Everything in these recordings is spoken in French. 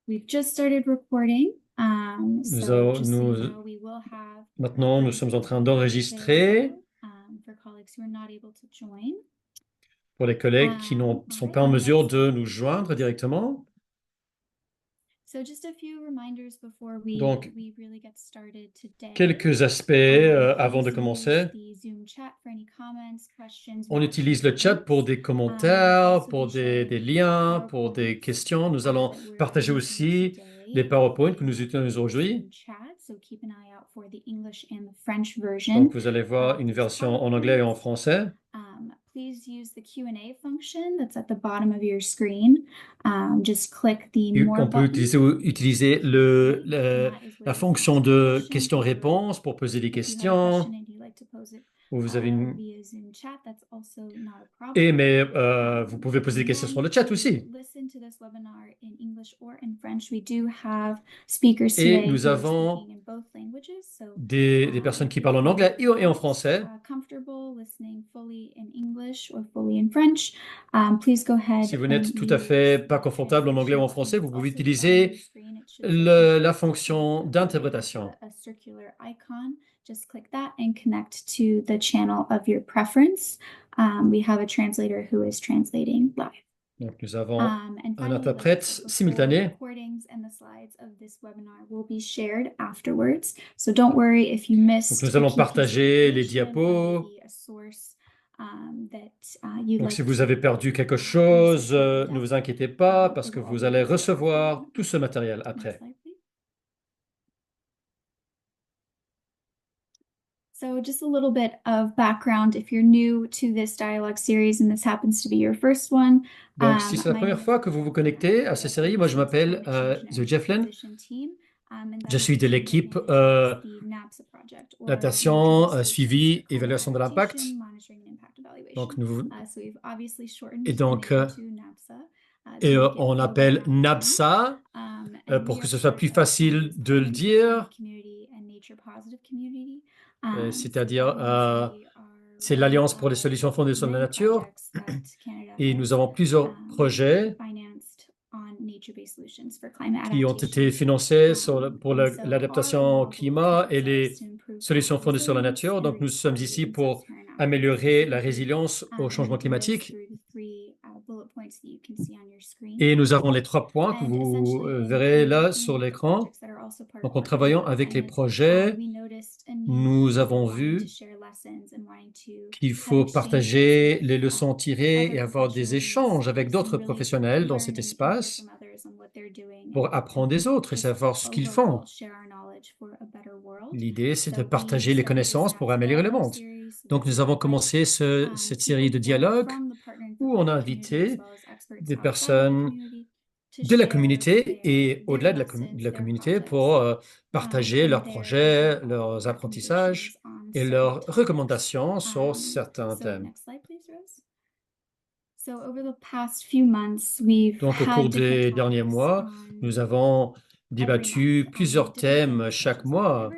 We've just started recording. Maintenant, nous sommes en train d'enregistrer For colleagues who are not able to join. pour les collègues qui ne sont pas en mesure de nous joindre directement. So just a few reminders before Donc, we really get started today. quelques aspects avant de commencer. The Zoom chat for any comments, questions. On utilise le chat pour des commentaires, pour des liens, pour des questions. Nous allons partager aussi les PowerPoint que nous utilisons aujourd'hui. So keep an eye out for the English and the French version. Donc, vous allez voir une version en anglais et en français. Please use the Q&A function that's at the bottom of your screen. Just click the more On peut button. utiliser la fonction de questions-réponses pour poser des questions. Vous avez mais vous pouvez poser des questions sur le chat aussi. Et nous avons des personnes qui parlent en anglais et en français. Si vous n'êtes tout à fait pas confortable en anglais ou en français, vous pouvez utiliser la fonction d'interprétation. Just click that and connect to the channel of your preference. We have a translator who is translating live. Donc, nous avons un interprète simultané. Donc, nous allons partager les diapos. Donc, si vous avez perdu quelque chose, ne vous inquiétez pas parce que vous allez recevoir tout ce matériel après. So just a little bit of background if you're new to this dialogue series and this happens to be your first one. Donc, si c'est la première fois que vous vous connectez à cette série, moi je m'appelle The Jefflin. Je suis de l'équipe d'adaptation, suivi, évaluation de l'impact. Donc, on appelle NABSA pour que ce soit plus facile de le dire. C'est-à-dire, c'est l'Alliance pour les solutions fondées sur la nature. Et nous avons plusieurs projets qui ont été financés pour l'adaptation au climat et les solutions fondées sur la nature. Donc, nous sommes ici pour améliorer la résilience au changement climatique. Et nous avons les 3 points que vous verrez là sur l'écran. Donc, en travaillant avec les projets, nous avons vu qu'il faut partager les leçons tirées et avoir des échanges avec d'autres professionnels dans cet espace pour apprendre des autres et savoir ce qu'ils font. L'idée, c'est de partager les connaissances pour améliorer le monde. Donc, nous avons commencé cette série de dialogues où on a invité des personnes de la communauté et au-delà de la communauté pour partager leurs projets, leurs apprentissages et leurs recommandations sur certains thèmes. Donc, au cours des derniers mois, nous avons débattu plusieurs thèmes chaque mois.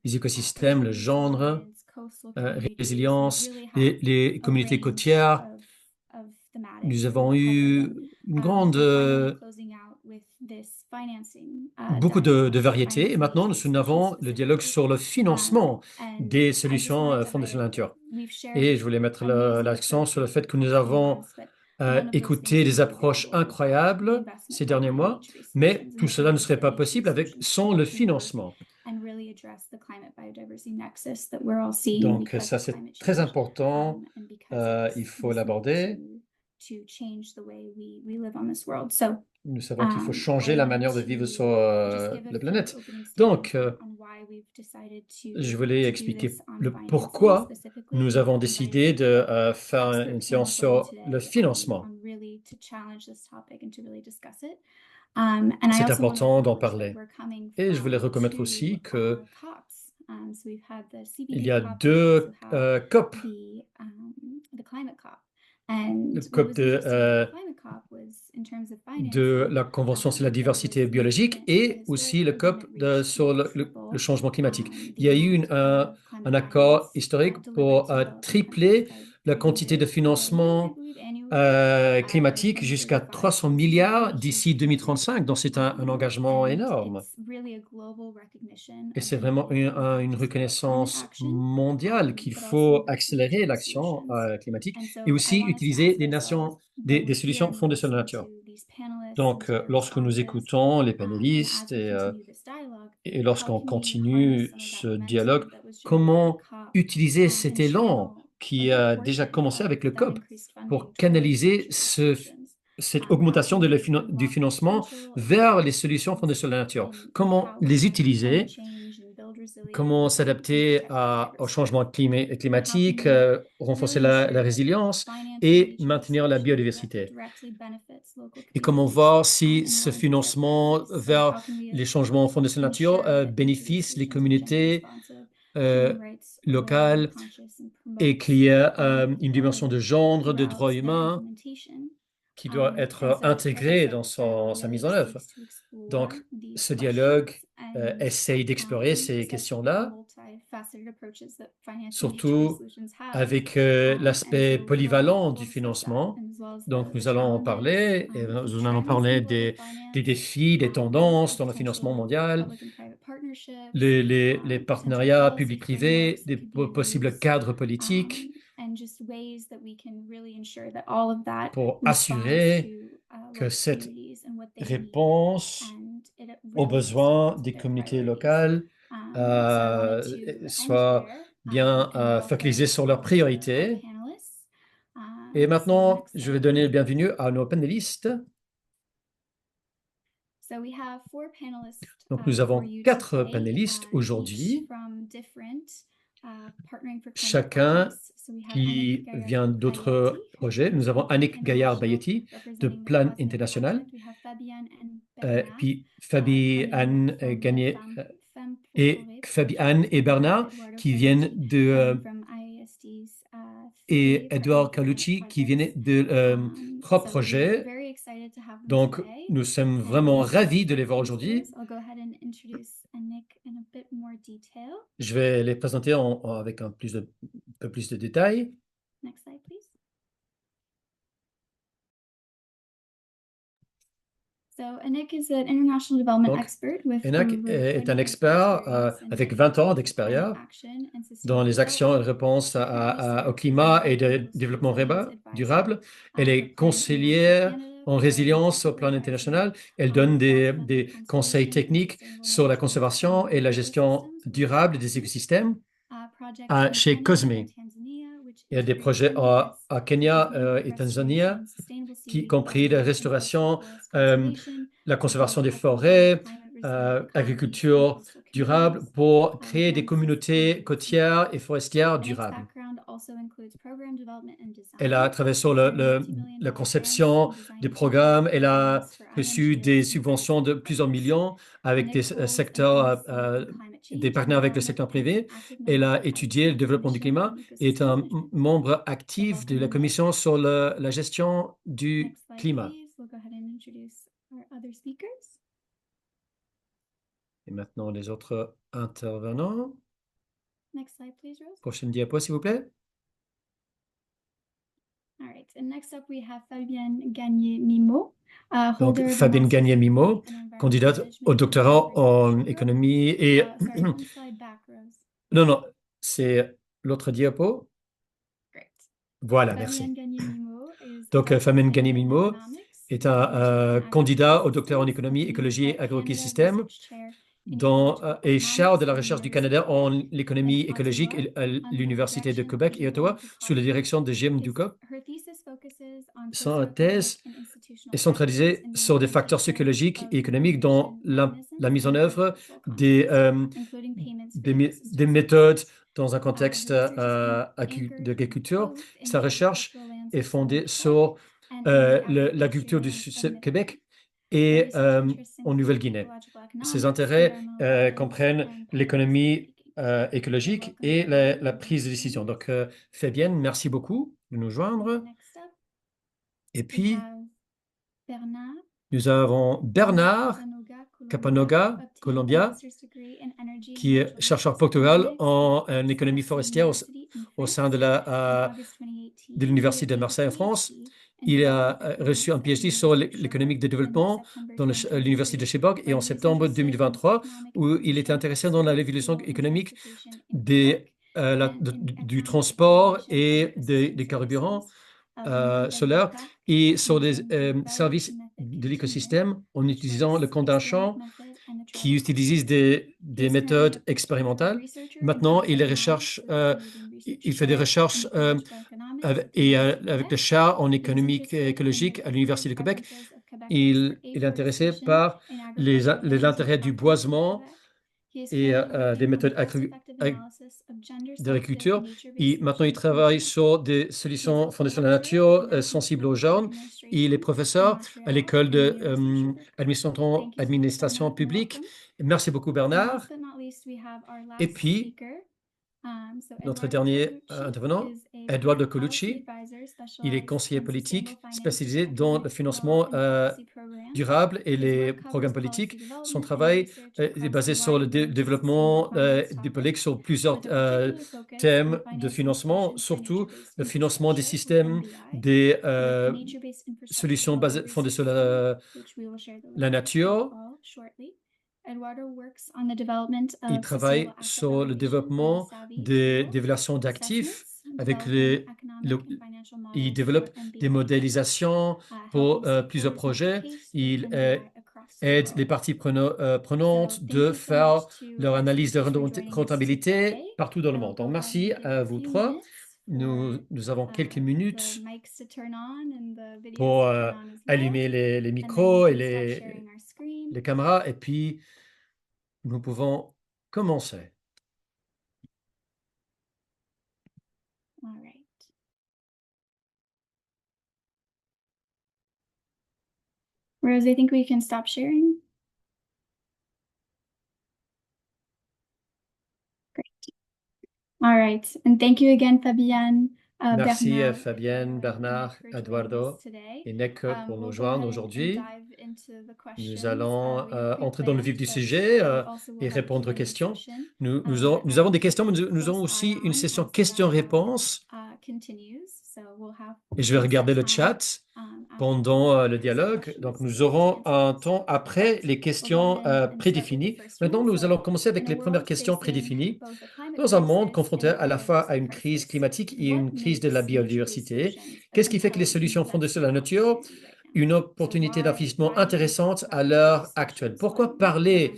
Les écosystèmes, le genre, résilience, les communautés côtières. Nous avons eu beaucoup de variétés et maintenant nous avons le dialogue sur le financement des solutions fondées sur la nature. Et je voulais mettre l'accent sur le fait que nous avons écouté des approches incroyables ces derniers mois, mais tout cela ne serait pas possible sans le financement. Donc ça c'est très important, il faut l'aborder. Nous savons qu'il faut changer la manière de vivre sur la planète. Donc, je voulais expliquer le pourquoi nous avons décidé de faire une séance sur le financement. C'est important d'en parler. Et je voulais reconnaître aussi qu'il y a 2 COP. Le COP de la Convention sur la diversité biologique et aussi le COP sur le changement climatique. Il y a eu un accord historique pour tripler la quantité de financement climatique jusqu'à 300 milliards d'ici 2035. Donc, c'est un engagement énorme. Et c'est vraiment une reconnaissance mondiale qu'il faut accélérer l'action climatique et aussi utiliser des solutions fondées sur la nature. Donc, lorsque nous écoutons les panélistes et lorsqu'on continue ce dialogue, comment utiliser cet élan qui a déjà commencé avec le COP pour canaliser cette augmentation du financement vers les solutions fondées sur la nature? Comment les utiliser? Comment s'adapter au changement climatique, renforcer la résilience et maintenir la biodiversité? Et comment voir si ce financement vers les changements fondés sur la nature bénéficie les communautés euh, locales et qu'il y a une dimension de genre, de droits humains qui doit être intégrée dans sa mise en œuvre. Donc, ce dialogue essaye d'explorer ces questions-là, surtout avec l'aspect polyvalent du financement. Donc, nous allons en parler, et nous allons parler des défis, des tendances dans le financement mondial, les partenariats publics-privés, des possibles cadres politiques pour assurer que cette réponse aux besoins des communautés locales soit bien focalisée sur leurs priorités. Et maintenant, je vais donner le bienvenue à nos panélistes. Donc, nous avons 4 panélistes aujourd'hui, chacun qui vient d'autres projets. Nous avons Annick Gaillard-Bayeti de Plan International, puis Fabienne Gagné et Bernard qui viennent et Edouard Carlucci qui viennent de 3 projets. Donc, nous sommes vraiment ravis de les voir aujourd'hui. Je vais les présenter avec un peu plus de détails. Next slide, please. Anik est un expert avec 20 ans d'expérience dans les actions et réponses au climat et de développement durable. Elle est conseillère en résilience au plan international. Elle donne des conseils techniques sur la conservation et la gestion durable des écosystèmes chez Cosme. Il y a des projets à Kenya et Tanzanie, y compris la restauration, la conservation des forêts, agriculture durable pour créer des communautés côtières et forestières durables. Elle a travaillé sur la conception des programmes. Elle a reçu des subventions de plusieurs millions avec des secteurs, des partenaires avec le secteur privé. Elle a étudié le développement du climat et est un membre actif de la Commission sur la gestion du climat. Et maintenant, les autres intervenants. Prochaine diapo, s'il vous plaît. Donc, Fabienne Gagné-Mimo, candidate au doctorat en économie et... Non, c'est l'autre diapo. Voilà, merci. Donc, Fabienne Gagné-Mimo est un candidat au doctorat en économie, écologie et agroécosystème et chaire de la recherche du Canada en l'économie écologique à l'Université de Québec et Ottawa sous la direction de Jim Ducop. Sa thèse est centralisée sur des facteurs psychologiques et économiques dans la mise en œuvre des méthodes dans un contexte d'agriculture. Sa recherche est fondée sur l'agriculture du Québec et en Nouvelle-Guinée. Ses intérêts comprennent l'économie écologique et la prise de décision. Donc, Fabienne, merci beaucoup de nous joindre. Et puis, nous avons Bernard Capanoga, Colombia, qui est chercheur Portugal en économie forestière au sein de l'Université de Marseille en France. Il a reçu un PhD sur l'économique de développement dans l'université de Cherbourg et en septembre 2023, où il était intéressé dans l'évolution économique du transport et des carburants solaires et sur des services de l'écosystème en utilisant le condensation qui utilise des méthodes expérimentales. Maintenant, il fait des recherches avec le chat en économique et écologique à l'Université de Québec. Il est intéressé par les intérêts du boisement et des méthodes d'agriculture. Et maintenant, il travaille sur des solutions fondées sur la nature, sensibles aux jeunes. Il est professeur à l'école d'administration publique. Merci beaucoup, Bernard. Et puis, notre dernier intervenant, Eduardo Colucci. Il est conseiller politique spécialisé dans le financement durable et les programmes politiques. Son travail est basé sur le développement des politiques sur plusieurs thèmes de financement, surtout le financement des systèmes, des solutions fondées sur la nature. Il travaille sur le développement des relations d'actifs avec il développe des modélisations pour plusieurs projets. Il aide les parties prenantes de faire leur analyse de rentabilité partout dans le monde. Donc, merci à vous trois. Nous avons quelques minutes pour allumer les micros et les caméras, et puis nous pouvons commencer. All right. Rose, I think we can stop sharing. Great. All right. And thank you again, Fabienne. Merci Bernard, Fabienne, Bernard, Eduardo et Nick pour nous joindre aujourd'hui. Nous allons entrer dans le vif du sujet et répondre aux questions. Nous avons des questions, mais nous avons aussi une session questions-réponses. Et je vais regarder le chat pendant le dialogue. Donc, nous aurons un temps après les questions prédéfinies. Maintenant, nous allons commencer avec les premières questions prédéfinies. Dans un monde confronté à la fois à une crise climatique et une crise de la biodiversité, qu'est-ce qui fait que les solutions fondées sur la nature une opportunité d'investissement intéressante à l'heure actuelle? Pourquoi parler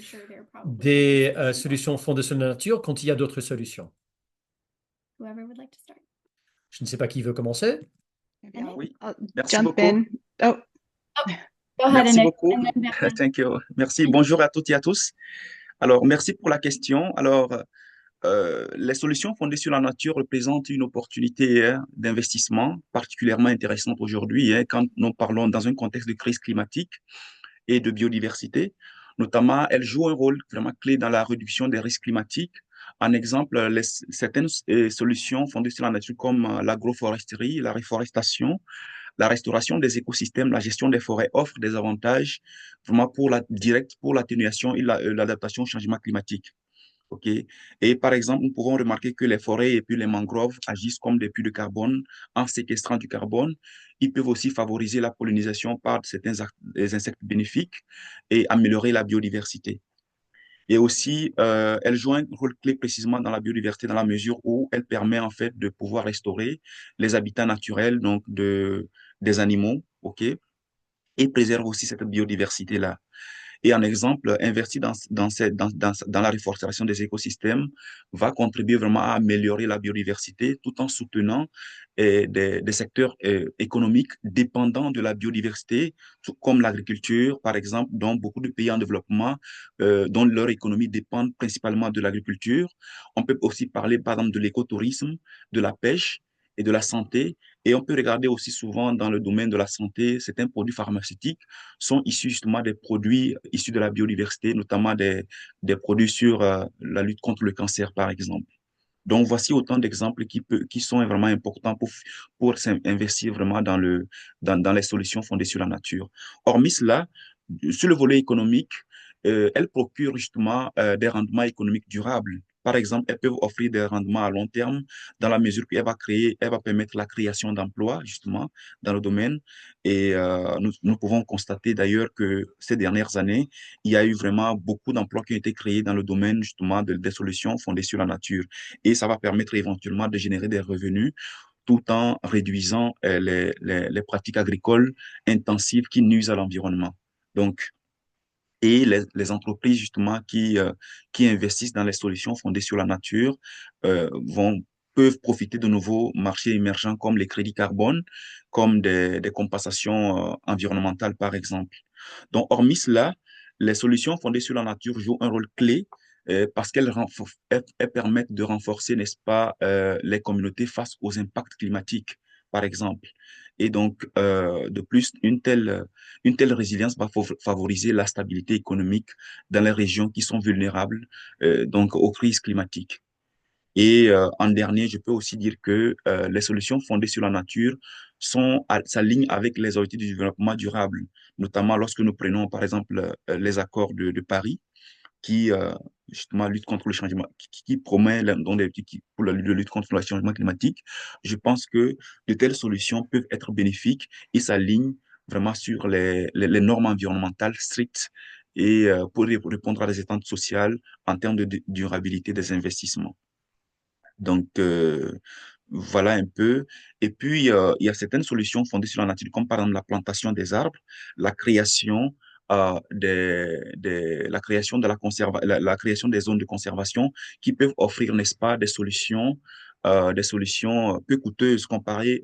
des solutions fondées sur la nature quand il y a d'autres solutions? Je ne sais pas qui veut commencer. Oui, merci beaucoup. Merci beaucoup. Thank you. Merci. Bonjour à toutes et à tous. Alors, merci pour la question. Alors, les solutions fondées sur la nature représentent une opportunité d'investissement particulièrement intéressante aujourd'hui quand nous parlons dans un contexte de crise climatique et de biodiversité. Notamment, elles jouent un rôle vraiment clé dans la réduction des risques climatiques. En exemple, certaines solutions fondées sur la nature comme l'agroforesterie, la réforestation, la restauration des écosystèmes, la gestion des forêts offrent des avantages vraiment pour l'atténuation et l'adaptation au changement climatique. OK. Et par exemple, nous pourrons remarquer que les forêts et puis les mangroves agissent comme des puits de carbone en séquestrant du carbone. Ils peuvent aussi favoriser la pollinisation par certains insectes bénéfiques et améliorer la biodiversité. Et aussi, elle joue un rôle clé précisément dans la biodiversité dans la mesure où elle permet en fait de pouvoir restaurer les habitats naturels donc des animaux, OK, et préserve aussi cette biodiversité-là. Et un exemple, investir dans la réforestation des écosystèmes va contribuer vraiment à améliorer la biodiversité tout en soutenant des secteurs économiques dépendants de la biodiversité, tout comme l'agriculture, par exemple, dont beaucoup de pays en développement, dont leur économie dépend principalement de l'agriculture. On peut aussi parler, par exemple, de l'écotourisme, de la pêche et de la santé. Et on peut regarder aussi souvent dans le domaine de la santé, certains produits pharmaceutiques sont issus justement des produits issus de la biodiversité, notamment des produits sur la lutte contre le cancer, par exemple. Donc, voici autant d'exemples qui sont vraiment importants pour investir vraiment dans les solutions fondées sur la nature. Hormis cela, sur le volet économique, elle procure justement des rendements économiques durables Par exemple, elles peuvent offrir des rendements à long terme dans la mesure elle va permettre la création d'emplois, justement, dans le domaine. Et nous pouvons constater d'ailleurs que ces dernières années, il y a eu vraiment beaucoup d'emplois qui ont été créés dans le domaine, justement, des solutions fondées sur la nature. Et ça va permettre éventuellement de générer des revenus tout en réduisant les pratiques agricoles intensives qui nuisent à l'environnement. Donc, et les entreprises justement qui investissent dans les solutions fondées sur la nature peuvent profiter de nouveaux marchés émergents comme les crédits carbone, comme des compensations environnementales par exemple. Donc, hormis cela, les solutions fondées sur la nature jouent un rôle clé parce elles permettent de renforcer, n'est-ce pas, les communautés face aux impacts climatiques, par exemple. Et donc, de plus, une telle résilience va favoriser la stabilité économique dans les régions qui sont vulnérables donc aux crises climatiques. Et en dernier, je peux aussi dire que les solutions fondées sur la nature s'alignent avec les objectifs du développement durable, notamment lorsque nous prenons, par exemple, les accords de Paris qui justement lutte contre le changement, qui promet donc pour la lutte contre le changement climatique. Je pense que de telles solutions peuvent être bénéfiques et s'alignent vraiment sur les normes environnementales strictes et pour répondre à des attentes sociales en termes de durabilité des investissements. Donc, voilà un peu. Et puis, il y a certaines solutions fondées sur la nature, comme par exemple la plantation des arbres, la création, la création la création des zones de conservation qui peuvent offrir, n'est-ce pas, des solutions peu coûteuses comparées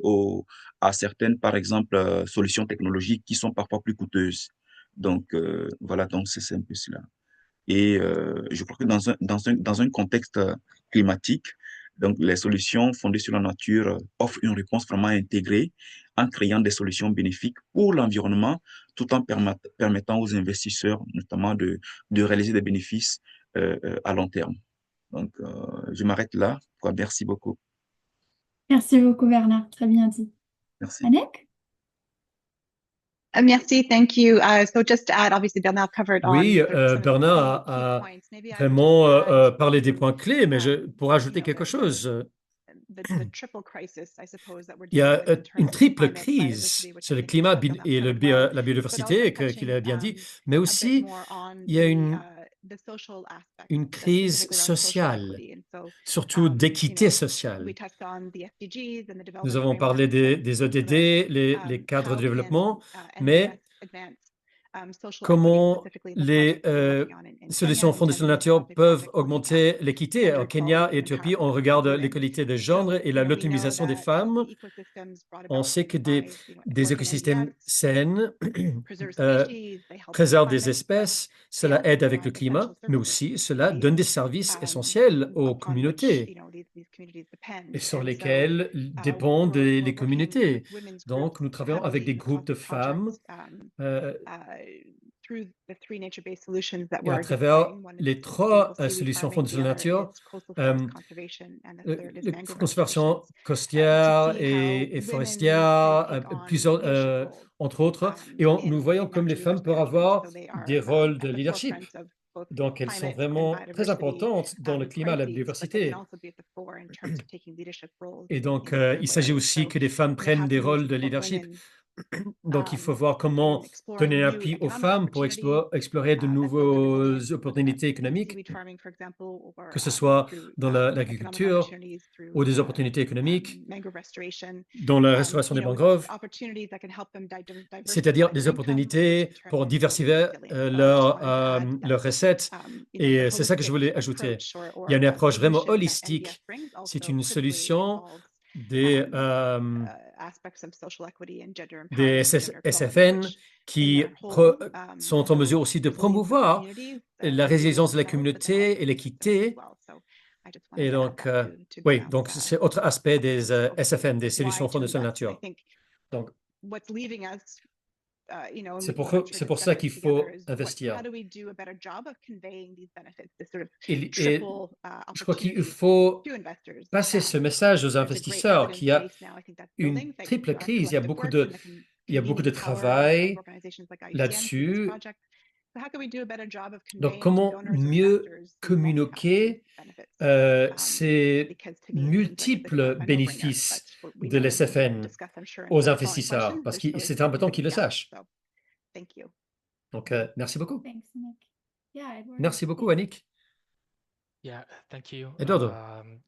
à certaines, par exemple, solutions technologiques qui sont parfois plus coûteuses. Donc, voilà, donc c'est un peu cela. Et je crois que dans un contexte climatique, donc les solutions fondées sur la nature offrent une réponse vraiment intégrée en créant des solutions bénéfiques pour l'environnement, tout en permettant aux investisseurs notamment de réaliser des bénéfices à long terme. Donc, je m'arrête là. Quoi. Merci beaucoup. Merci beaucoup, Bernard. Très bien dit. Merci. Anek? Merci, thank you. So just to add, obviously Bernard covered on Oui, some Bernard of the key a points. Maybe I would just vraiment add parlé des points clés, mais pour you ajouter know, quelque chose, the triple crisis, I suppose, that we're il y dealing a with in terms une of triple climate, crise biodiversity, which sur I le think climat Bernard et covered well, la but also biodiversité qu'il touching a bien dit, mais a bit aussi more on il y a the social aspects, une crise specifically around social sociale, equity. And so, surtout you d'équité know, sociale. we touched on the SDGs and the Nous development avons parlé frameworks and des sort of ODD, les cadres how de can développement, NGS mais advance social equity, comment specifically in the les projects that we're working on in Kenya solutions and fondées sur Ethiopia, la nature specifically peuvent projects looking at augmenter l'équité. gender En Kenya equality et and Éthiopie, on empowerment of regarde women. l'égalité des genres So, et you la know, we know l'autonomisation des that femmes. the ecosystems brought On about sait que by, you know, des work in écosystèmes NGS sains preserve euh, species, they help with the préservent des climate, but espèces, cela fail to aide avec le provide climat, essential mais services aussi to cela the donne des services essentiels aux upon which, communautés you know, these communities et depend. sur And so lesquels dépendent we're les working communautés. with women's Donc, groups nous travaillons avec heavily des in the groupes de femmes projects euh, through the three nature-based solutions that et à we're travers deploying. One is les sustainable trois seaweed solutions farming, fondées the sur la other nature, is coastal forest euh, conservation, and the third is la mangrove restorations, conservation to côtière see how et women can forestière, take on plusieurs, leadership roles entre autres. Et nous voyons in comme les natural femmes resource peuvent management. avoir So they des are rôles de at the leadership. forefront of both Donc, elles sont climate and vraiment très biodiversity importantes dans le climat et la crises, but they can biodiversité. also be at the fore in terms of taking leadership roles Et donc, in these il critical s'agit areas. aussi So, que les femmes you know, how prennent des can we rôles de support leadership. women Donc, il faut voir in comment exploring donner un new appui aux economic femmes pour opportunities explorer de that build their nouvelles resilience, whether that's opportunités in économiques, seaweed farming, for example, or que ce soit through dans economic l'agriculture opportunities ou through des opportunités économiques, mangrove restoration. dans la restauration You des know, it's mangroves, opportunities that can help them c'est-à-dire diversify des their income, which in opportunités turn pour can build their diversifier resilience. So I just wanted to add that leurs recettes. you know, the Et c'est ça que je holistic voulais ajouter. approach Il y a une or approche vraiment solution that NGS holistique. brings C'est also une critically solution involves des, aspects of social equity and gender des empowerment and gender equality, SFN which in qui their whole sont en mesure build aussi de resilience of promouvoir communities la through résilience de la themselves, but then also communauté et through systems as l'équité. well. So I just wanted Et to add donc, that to oui, Bernard's donc c'est autre aspect des comprehensive overview SFN, of des why solutions to fondées sur la invest. And I nature. think Donc, what's leaving us, you know, and c'est we can, I'm sure, c'est pour ça discuss qu'il this together, faut is how investir. do we do a better job of conveying these benefits, this sort of Et triple je crois qu'il opportunities faut to investors. passer ce message aux There's a great investisseurs evidence qu'il y a base now, I think that's une building thanks triple to our crise. collective work and the Il y a beaucoup convening de power of travail organizations like IUCN through this là-dessus. project. Donc, comment mieux communiquer ces multiples bénéfices de l'SFN aux investisseurs? Parce que c'est important qu'ils le sachent. Donc, merci beaucoup. Thanks, Nick. Yeah, Eduardo. Merci beaucoup, Annick. Yeah, thank you. Eduardo.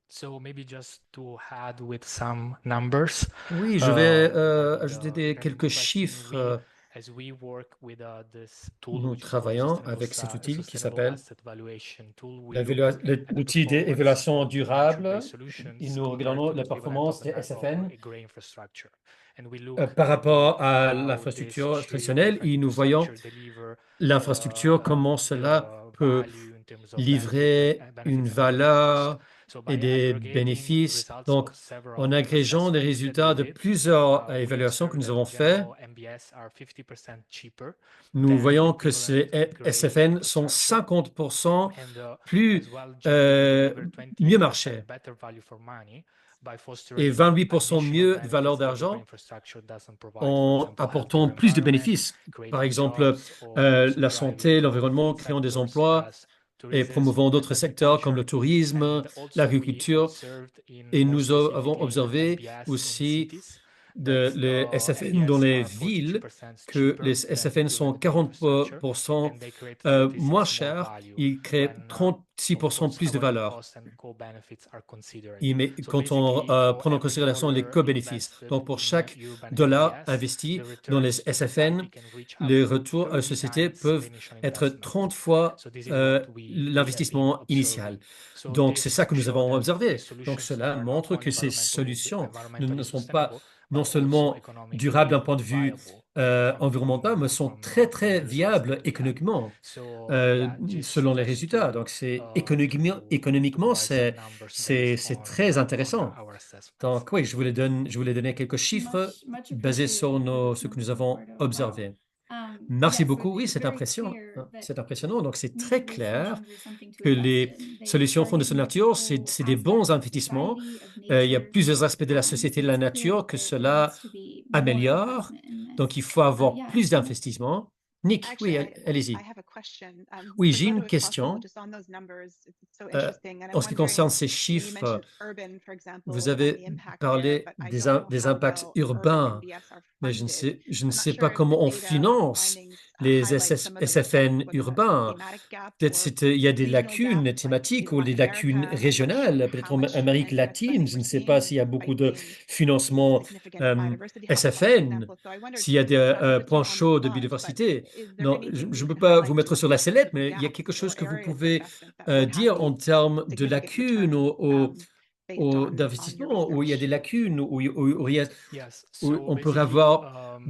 So maybe just to add with some numbers. Oui, je vais Regarding ajouter the quelques revenue question, chiffres. as we work with this tool, Nous which is called travaillons Sustainable avec cet outil qui Sustainable s'appelle Asset Valuation Tool, we look at l'outil performance d'évaluation of durable. nature-based solutions Et nous compared regardons to la the equivalent performance of des a SFN gray infrastructure. And we look par at rapport à how l'infrastructure this traditionnelle different et nous voyons infrastructure deliver l'infrastructure, comment cela peut value in terms of livrer une benefits and revenues. valeur So et by des aggregating bénéfices. results Donc, of several en agrégeant les assessments that résultats we de did, plusieurs we évaluations que observed nous that avons in faites, general, MBS are 50% cheaper nous than voyons que equivalent ces gray SFN sont infrastructure. 50% And plus as well, generally deliver mieux 28% marché better value for money by et fostering 28% additional mieux de valeur benefits that the gray d'argent infrastructure doesn't provide. For en example, apportant healthier plus de environment, bénéfices. Par creating exemple, jobs, or also la driving santé, growth l'environnement, in créant des sectors such emplois as et tourism promouvant d'autres and secteurs comme le agriculture. tourisme, And also we l'agriculture. observed in Et more nous avons specifically in observé MBS in aussi cities les that SFN dans MBS les are villes 42% que cheaper les than SFN sont equivalent gray infrastructure, 40% and they create moins 36 more chers. value Ils créent when, 36% of course, plus de avoiding valeur. costs and co-benefits are considered. Mais So quand on basically, for prend en every considération les dollar co-bénéfices, invested donc pour in chaque urban dollar MBS, investi the dans les returns to SFN, society can reach up les to retours à la 30 société times peuvent the initial être investment. 30 fois So this is what we have been l'investissement initial. observing. So Donc, c'est this ça que nous show avons that observé. these Donc, solutions cela are not montre only que ces solutions ne environmentally sont pas sustainable, non but also seulement durables d'un economically point de vue viable environnemental, mais sont très, très viables économiquement So yeah, selon les just résultats. to Donc, c'est to économiquement, provide some numbers based c'est on très intéressant. our assessments. Donc, oui, je voulais donner quelques chiffres Much basés sur appreciated for this ce que nous number, avons Eduardo. observé. Merci Yes, so beaucoup. Oui, it's c'est very impressionnant. clear that C'est impressionnant. Donc, c'est très nature-based clair solutions are something to que invest les in. They solutions fondées target sur la nature, c'est multiple des bons aspects of investissements. society, of Il y a nature. plusieurs aspects de la société et de la It's clear nature that que there cela needs to be more améliore. investment in Donc, il this. faut avoir Yeah, plus Nick? d'investissements. Nick, Actually, oui, allez-y. I have a question. Oui, For j'ai une Eduardo, if possible, question. just on those numbers, it's so Euh, interesting. And I'm en ce qui wondering, concerne ces you chiffres, mentioned urban, for example, vous and the avez impact there, parlé but I don't know des how impacts well urban urbains, MBS are mais funded. je ne I'm not sais pas sure if the comment on data or the finance findings les highlight some of the results, SFN whether that's urbains. thematic gaps Peut-être or il y a des regional gaps, lacunes like thématiques in ou des Latin lacunes America. I'm not sure régionales, how peut-être en much Amérique MBS latine. funding Je we're ne sais pas seeing s'il y a beaucoup despite de being financement significant biodiversity hotspots, for SFN, example. So I wondered, s'il y a des not to put you points on the chauds de spot, but biodiversité. is there Non, je anything ne you peux can pas vous highlight mettre sur la of sellette, specific mais il y a quelque gaps chose or que vous areas of pouvez investment that would have dire en these termes de significant lacunes returns based on your d'investissement, où il y a des research? lacunes, Yes, où so on pourrait basically, avoir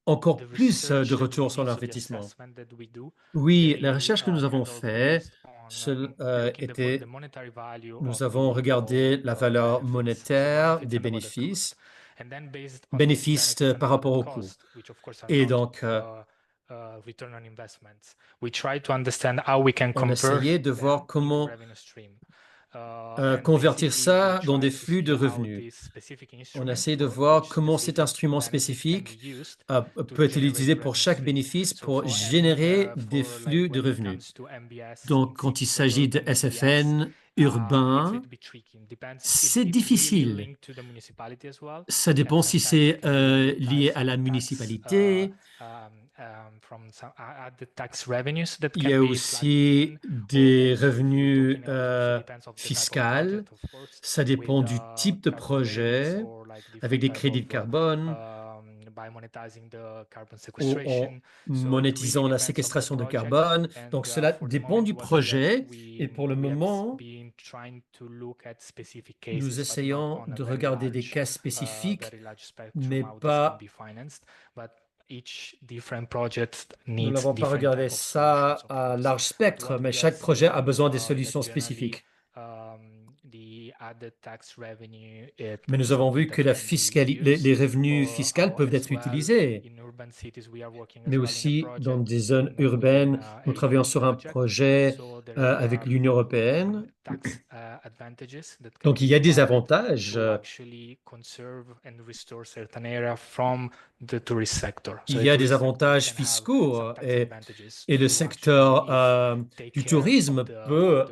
encore the plus de research that we retour sur did, so the l'investissement. assessment that we do, Oui, la they recherche que nous avons kind of faite based on looking the était, monetary value nous of avons regardé la valeur benefits, so monétaire benefits des and about the cost, bénéfices, and then based on these bénéfices benefits and par about rapport the au coût. cost, which of course are Et not donc, return on investments, we try to understand how we can on convert essayait de them voir into comment revenue stream. And convertir basically, we ça dans try des to flux see de how revenus. this specific On instrument essaie de for voir each comment cet specific instrument benefit can be spécifique used to peut être generate utilisé pour revenue chaque stream. bénéfice So pour for générer des for like flux de when it revenus. comes to MBS in Donc, quand il cities, so s'agit de urban MBS, SFN it's a urbain, little bit tricky. Depends. c'est It's really difficile. linked to the municipality as well, Ça and dépend si sometimes it c'est can be lié tied à la from municipalité. from some added tax revenues that Il y can a be plugged aussi in, des or also if you're revenus talking about, so depends of the type of fiscaux. project, of course, Ça with dépend du type de carbon credits projet, or like avec different des type crédits de of carbone, by monetizing the carbon ou en sequestration. So it really monétisant la depends of the séquestration de project. carbone. Donc, And cela for the dépend moment, du what we have projet. Et pour le we have moment, been trying to look at specific nous cases, but not essayons on a de very regarder des large cas spécifiques, very large spectrum mais how this can pas, be financed. But each different project nous needs n'avons pas different regardé type of ça solutions, of à course. large But spectre, what mais we have chaque projet a seen besoin des that solutions generally spécifiques. the added tax revenue it Mais nous avons vu something que that can be used, les revenus or fiscaux peuvent as être well utilisés. in urban cities we are working Mais as well in a aussi dans project des zones within urbaines, nous travaillons LEAD sur un project. projet So there avec are l'Union européenne. tax advantages that can Donc, be il y a des provided avantages to actually conserve and restore certain area from the tourist sector. Il y a des avantages fiscaux et le secteur du tourisme peut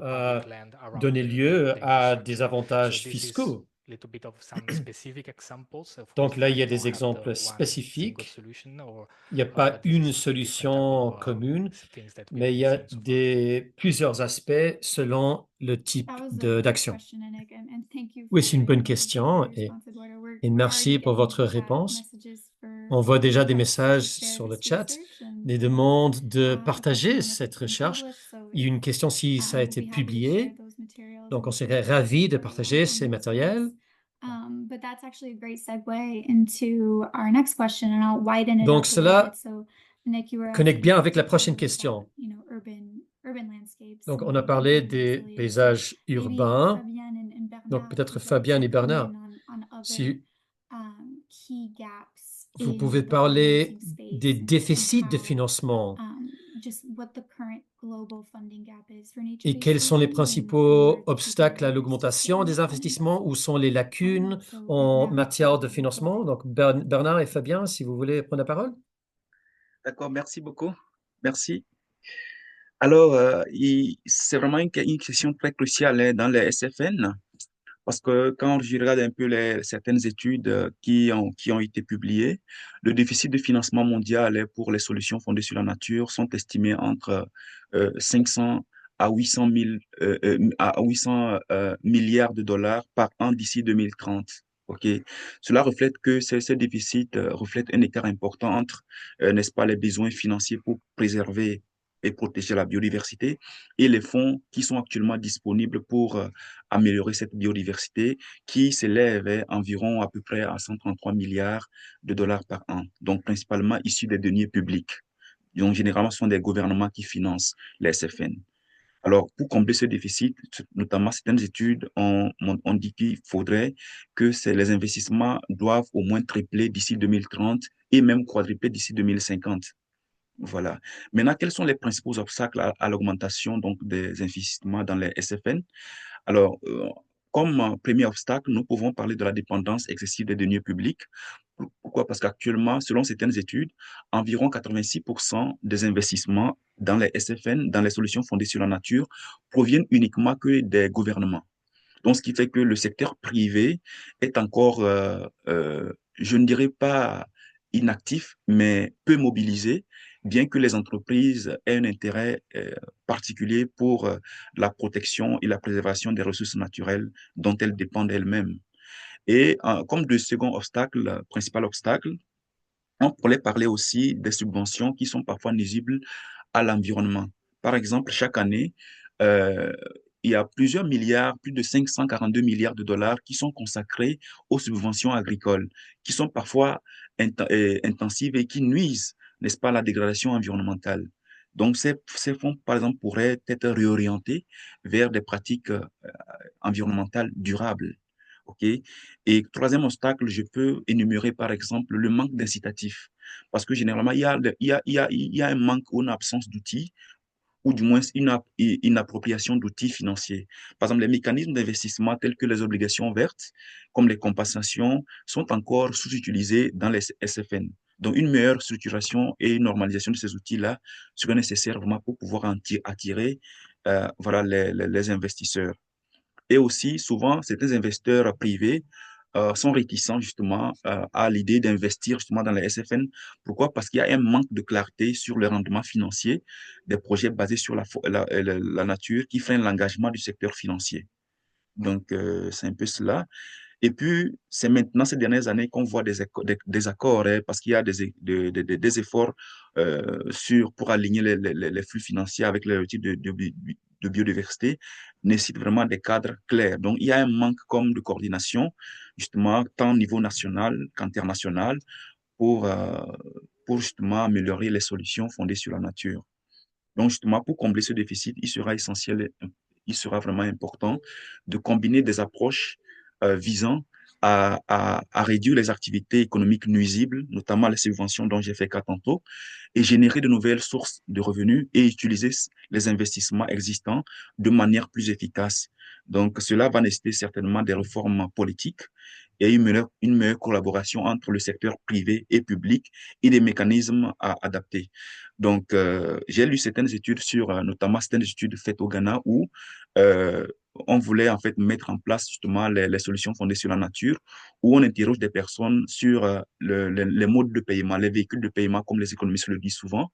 donner lieu à des avantages fiscaux. Donc là, il y a des exemples spécifiques. Il n'y a pas une solution commune, mais il y a plusieurs aspects selon le type d'action. Oui, c'est une bonne question et merci pour votre réponse. On voit déjà des messages sur le chat, des demandes de partager cette recherche. Il y a une question si ça a été publié. Donc, on serait ravis de partager ces matériels. Donc, cela connecte bien avec la prochaine question. Donc, on a parlé des paysages urbains. Donc, peut-être Fabienne et Bernard, si vous pouvez parler des déficits de financement et quels sont les principaux obstacles à l'augmentation des investissements, où sont les lacunes en matière de financement. Donc, Bernard et Fabien, si vous voulez prendre la parole. D'accord, merci beaucoup. Merci. Alors, c'est vraiment une question très cruciale hein, dans les SFN, parce que quand je regarde un peu certaines études qui ont été publiées, le déficit de financement mondial pour les solutions fondées sur la nature sont estimés entre 500 à 800 milliards de dollars par an d'ici 2030. OK. Cela reflète que ces déficits reflètent un écart important entre, n'est-ce pas, les besoins financiers pour préserver et protéger la biodiversité et les fonds qui sont actuellement disponibles pour améliorer cette biodiversité qui s'élève environ à peu près à 133 milliards de dollars par an, donc principalement issus des deniers publics. Donc généralement, ce sont des gouvernements qui financent les SFN. Alors, pour combler ce déficit, notamment certaines études ont dit qu'il faudrait que les investissements doivent au moins tripler d'ici 2030 et même quadrupler d'ici 2050. Voilà. Maintenant, quels sont les principaux obstacles à l'augmentation donc des investissements dans les SFN? Alors, comme premier obstacle, nous pouvons parler de la dépendance excessive des deniers publics. Pourquoi? Parce qu'actuellement, selon certaines études, environ 86% des investissements dans les SFN, dans les solutions fondées sur la nature, proviennent uniquement que des gouvernements. Donc, ce qui fait que le secteur privé est encore, je ne dirais pas inactif, mais peu mobilisé, bien que les entreprises aient un intérêt particulier pour la protection et la préservation des ressources naturelles dont elles dépendent elles-mêmes. Et comme de second obstacle, principal obstacle, on pourrait parler aussi des subventions qui sont parfois nuisibles à l'environnement. Par exemple, chaque année, euh, il y a plusieurs milliards, plus de 542 milliards de dollars qui sont consacrés aux subventions agricoles, qui sont parfois intensives et qui nuisent, n'est-ce pas, à la dégradation environnementale. Donc, ces fonds, par exemple, pourraient être réorientés vers des pratiques environnementales durables. OK? Et troisième obstacle, je peux énumérer par exemple le manque d'incitatifs. Parce que généralement, il y a un manque ou une absence d'outils, ou du moins une appropriation d'outils financiers. Par exemple, les mécanismes d'investissement tels que les obligations vertes, comme les compensations, sont encore sous-utilisés dans les SFN. Donc, une meilleure structuration et une normalisation de ces outils-là serait nécessaire vraiment pour pouvoir attirer voilà, les investisseurs. Et aussi, souvent, certains investisseurs privés sont réticents justement à l'idée d'investir justement dans les SFN. Pourquoi? Parce qu'il y a un manque de clarté sur le rendement financier des projets basés sur la nature qui freine l'engagement du secteur financier. Donc, c'est un peu cela. Et puis, c'est maintenant, ces dernières années, qu'on voit des accords, hein, parce qu'il y a des efforts pour aligner les flux financiers avec les outils de biodiversité, nécessitent vraiment des cadres clairs. Donc, il y a un manque comme de coordination, justement, tant au niveau national qu'international, pour, euh, pour justement améliorer les solutions fondées sur la nature. Donc, justement, pour combler ce déficit, il sera essentiel, il sera vraiment important de combiner des approches visant à réduire les activités économiques nuisibles, notamment les subventions dont j'ai fait cas tantôt, et générer de nouvelles sources de revenus et utiliser les investissements existants de manière plus efficace. Donc, cela va nécessiter certainement des réformes politiques et une meilleure collaboration entre le secteur privé et public et des mécanismes à adapter. Donc, j'ai lu certaines études sur, notamment certaines études faites au Ghana où on voulait en fait mettre en place justement les solutions fondées sur la nature, où on interroge des personnes sur les modes de paiement, les véhicules de paiement, comme les économistes le disent souvent.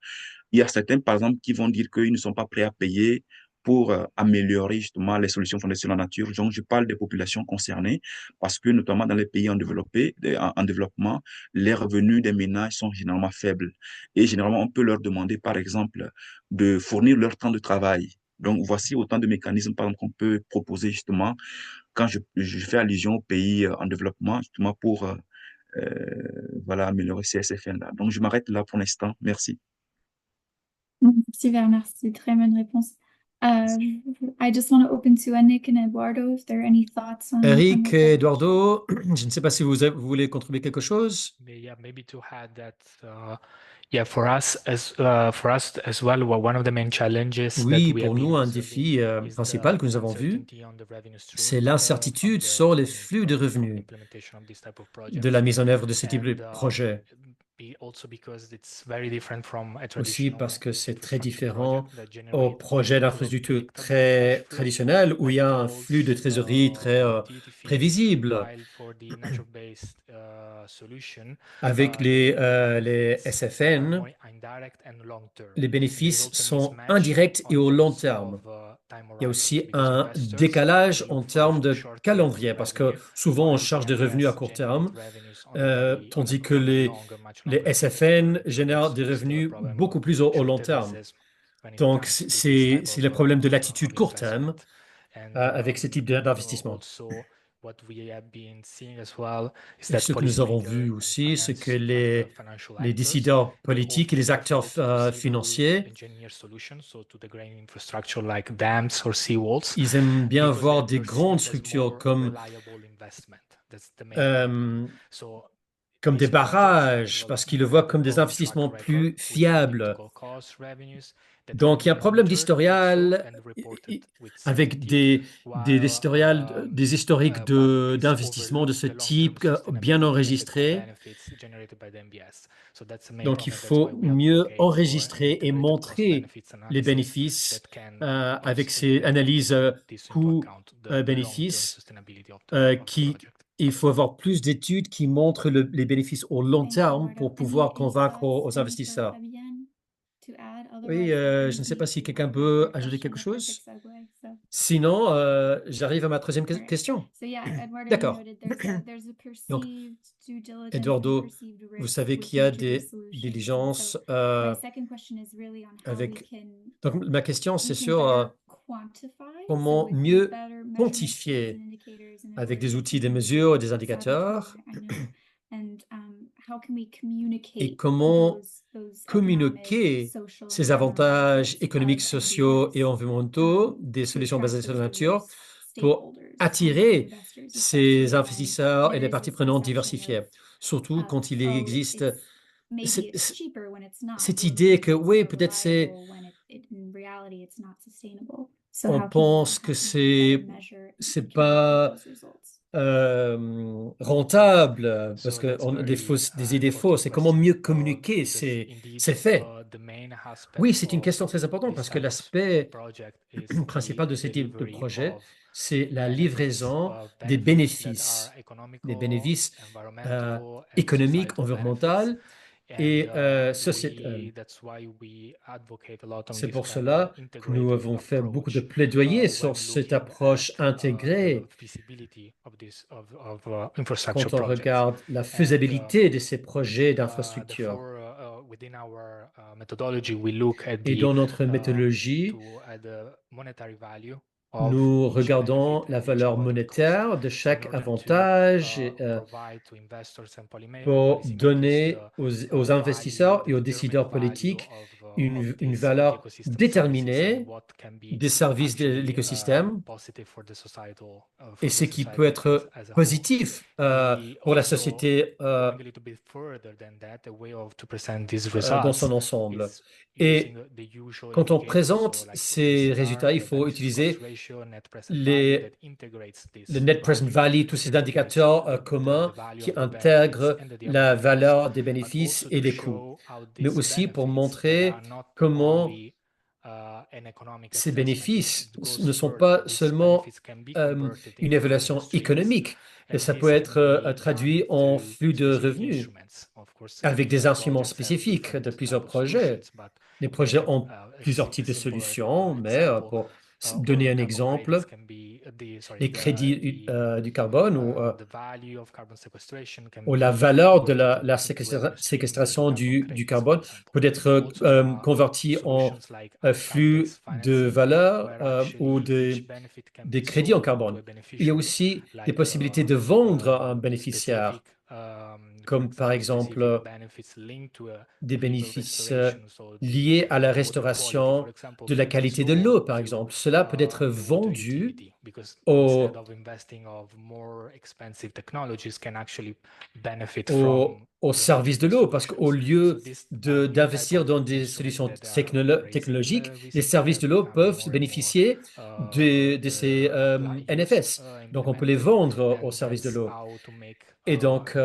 Il y a certains, par exemple, qui vont dire qu'ils ne sont pas prêts à payer pour améliorer justement les solutions fondées sur la nature. Donc, je parle des populations concernées parce que, notamment dans les pays en développement, les revenus des ménages sont généralement faibles. Et généralement, on peut leur demander, par exemple, de fournir leur temps de travail. Donc, voici autant de mécanismes, par exemple, qu'on peut proposer justement quand je fais allusion aux pays en développement, justement pour voilà, améliorer ces SFN-là. Donc, je m'arrête là pour l'instant. Merci. Super, merci. Très bonne réponse. I just want to open to Nick and Eduardo if there are any thoughts on Eric what et they- Eduardo, je ne sais pas si vous voulez contribuer quelque chose. Yeah, maybe to add that, yeah, for us as well, one of the main challenges that Oui, we pour have been nous, un observing défi is principal the que nous avons vu, uncertainty on the revenue c'est stream l'incertitude sur les flux de revenus implementation of this type of de la projects. mise en œuvre de ce type de And projet. also because it's very different from a Aussi traditional parce que c'est très infrastructure différent project that au generate projet a lot of d'infrastructure predictable très cash flow traditionnel où il y a un and flux de tolls, trésorerie très connectivity fees, prévisible. while for the nature-based solution, Avec the les benefits are SFN, more indirect and long-term. les And there is bénéfices also a sont mismatch indirects et on au long terms terme. of time Il y a horizon, aussi because un investors décalage look en for termes de short-term calendrier parce que revenue, souvent on while the charge des revenus à NBS court generate terme, revenues on a very tandis que on a longer, much les longer SFN period. génèrent des There's still a revenus problem beaucoup of plus au long short-term terme. assessment when it Donc, comes to this type c'est le problème de l'attitude of court terme investment. And avec ce type d'investissement. also, what we have been seeing as well is Et that ce que nous avons vu policymakers and aussi, c'est que financial les actors, décideurs they politiques et often les acteurs default to proceed with financiers, engineered solutions, so to the grain infrastructure like dams or seawalls, ils aiment bien because voir they're des grandes perceived as structures more reliable investment. That's the main problem. So comme des these projects are barrages, parce developed qu'ils le more voient with a comme des proven track investissements record, plus with fiables. predictable cost revenues that can Donc, il y be a un problème monitored also d'historial and reported with avec certainty, while des historiques but this d'investissement de overlook ce the long-term type bien sustainability and the enregistrés. co-benefits generated by the MBS. So that's the main Donc, il problem. That's why faut we mieux advocate for an enregistrer et integrated cost montrer benefits les analysis bénéfices that can avec constantly ces analyses take this into account, the long-term coûts-bénéfices sustainability of the qui project. il faut avoir plus d'études qui montrent les bénéfices au long Thank you, terme Eduardo. pour pouvoir Any convaincre thoughts, aux Nick or investisseurs. Fabienne, to add? Oui, Otherwise, I je can ne sais pas move si to quelqu'un my peut third ajouter question, quelque the perfect chose. segue. So, Sinon, j'arrive à ma troisième all right. question. So yeah, Eduardo, you D'accord. noted there's a Donc, perceived due diligence and Eduardo, perceived vous risk savez with qu'il y a each of these des solutions. And diligences so my second question is really on how we avec... can Donc, ma question, c'est sur better quantify, so comment with mieux better measurement tools quantifier and indicators and in avec order des to outils, des communicate mesures, des that much indicateurs more, I know. And how can we et communicate comment those economic, communiquer social, and ces environmental avantages benefits économiques, of sociaux et MBS environnementaux des to solutions basées attract sur those la nature diverse pour stakeholders, attirer investors, ces especially when investisseurs et there les is parties this prenantes perception diversifiées, surtout quand il oh, existe maybe it's cheaper when it's not, cette or idée maybe que it's oui, more peut-être c'est reliable when in reality it's not sustainable. So on pense que how can we better measure c'est and communicate pas those results? rentable parce So que that's on a very des idées important fausses. Et comment question mieux communiquer because indeed ces faits? the main Oui, aspect c'est une question of très importante this parce que type of l'aspect project is principal de the ce type de delivery projet, of c'est la benefits livraison of des benefits that are bénéfices, des economical, bénéfices environmental, and économiques, societal benefits. environnementaux And et sociétaux. that's why we advocate a lot on C'est this pour kind of cela que nous integrated avons fait beaucoup de approach plaidoyer sur when cette looking at approche the intégrée feasibility of this infrastructure quand on projects. regarde la And faisabilité de ces projets d'infrastructure. therefore, within our methodology, we look at Et dans notre méthodologie, the monetary value of nous each benefit regardons la and each valeur avoided cost monétaire de in chaque order to avantage provide to investors and pour policymakers donner aux value investisseurs et aux the décideurs economic value politiques une valeur déterminée des services de l'écosystème et ce qui peut être positif pour la société dans son ensemble. Et quand on présente ces résultats, il faut utiliser le Net Present Value, tous ces indicateurs communs qui intègrent la valeur des bénéfices et des coûts, mais aussi pour montrer comment ces bénéfices ne sont pas seulement une évaluation économique, mais ça peut être traduit en flux de revenus avec des instruments spécifiques de plusieurs projets. Les projets ont plusieurs types de solutions, mais pour donner un exemple, les crédits du carbone ou la valeur de la séquestration du carbone peut être convertie en flux de valeur ou des crédits en carbone. Il y a aussi des possibilités de vendre à un bénéficiaire, comme par exemple des bénéfices liés à la restauration de la qualité de l'eau, par exemple. Cela peut être vendu au service de l'eau, parce qu'au lieu d'investir dans des solutions technologiques, les services de l'eau peuvent bénéficier de ces NFS. Donc, on peut les vendre au service de l'eau. Et donc,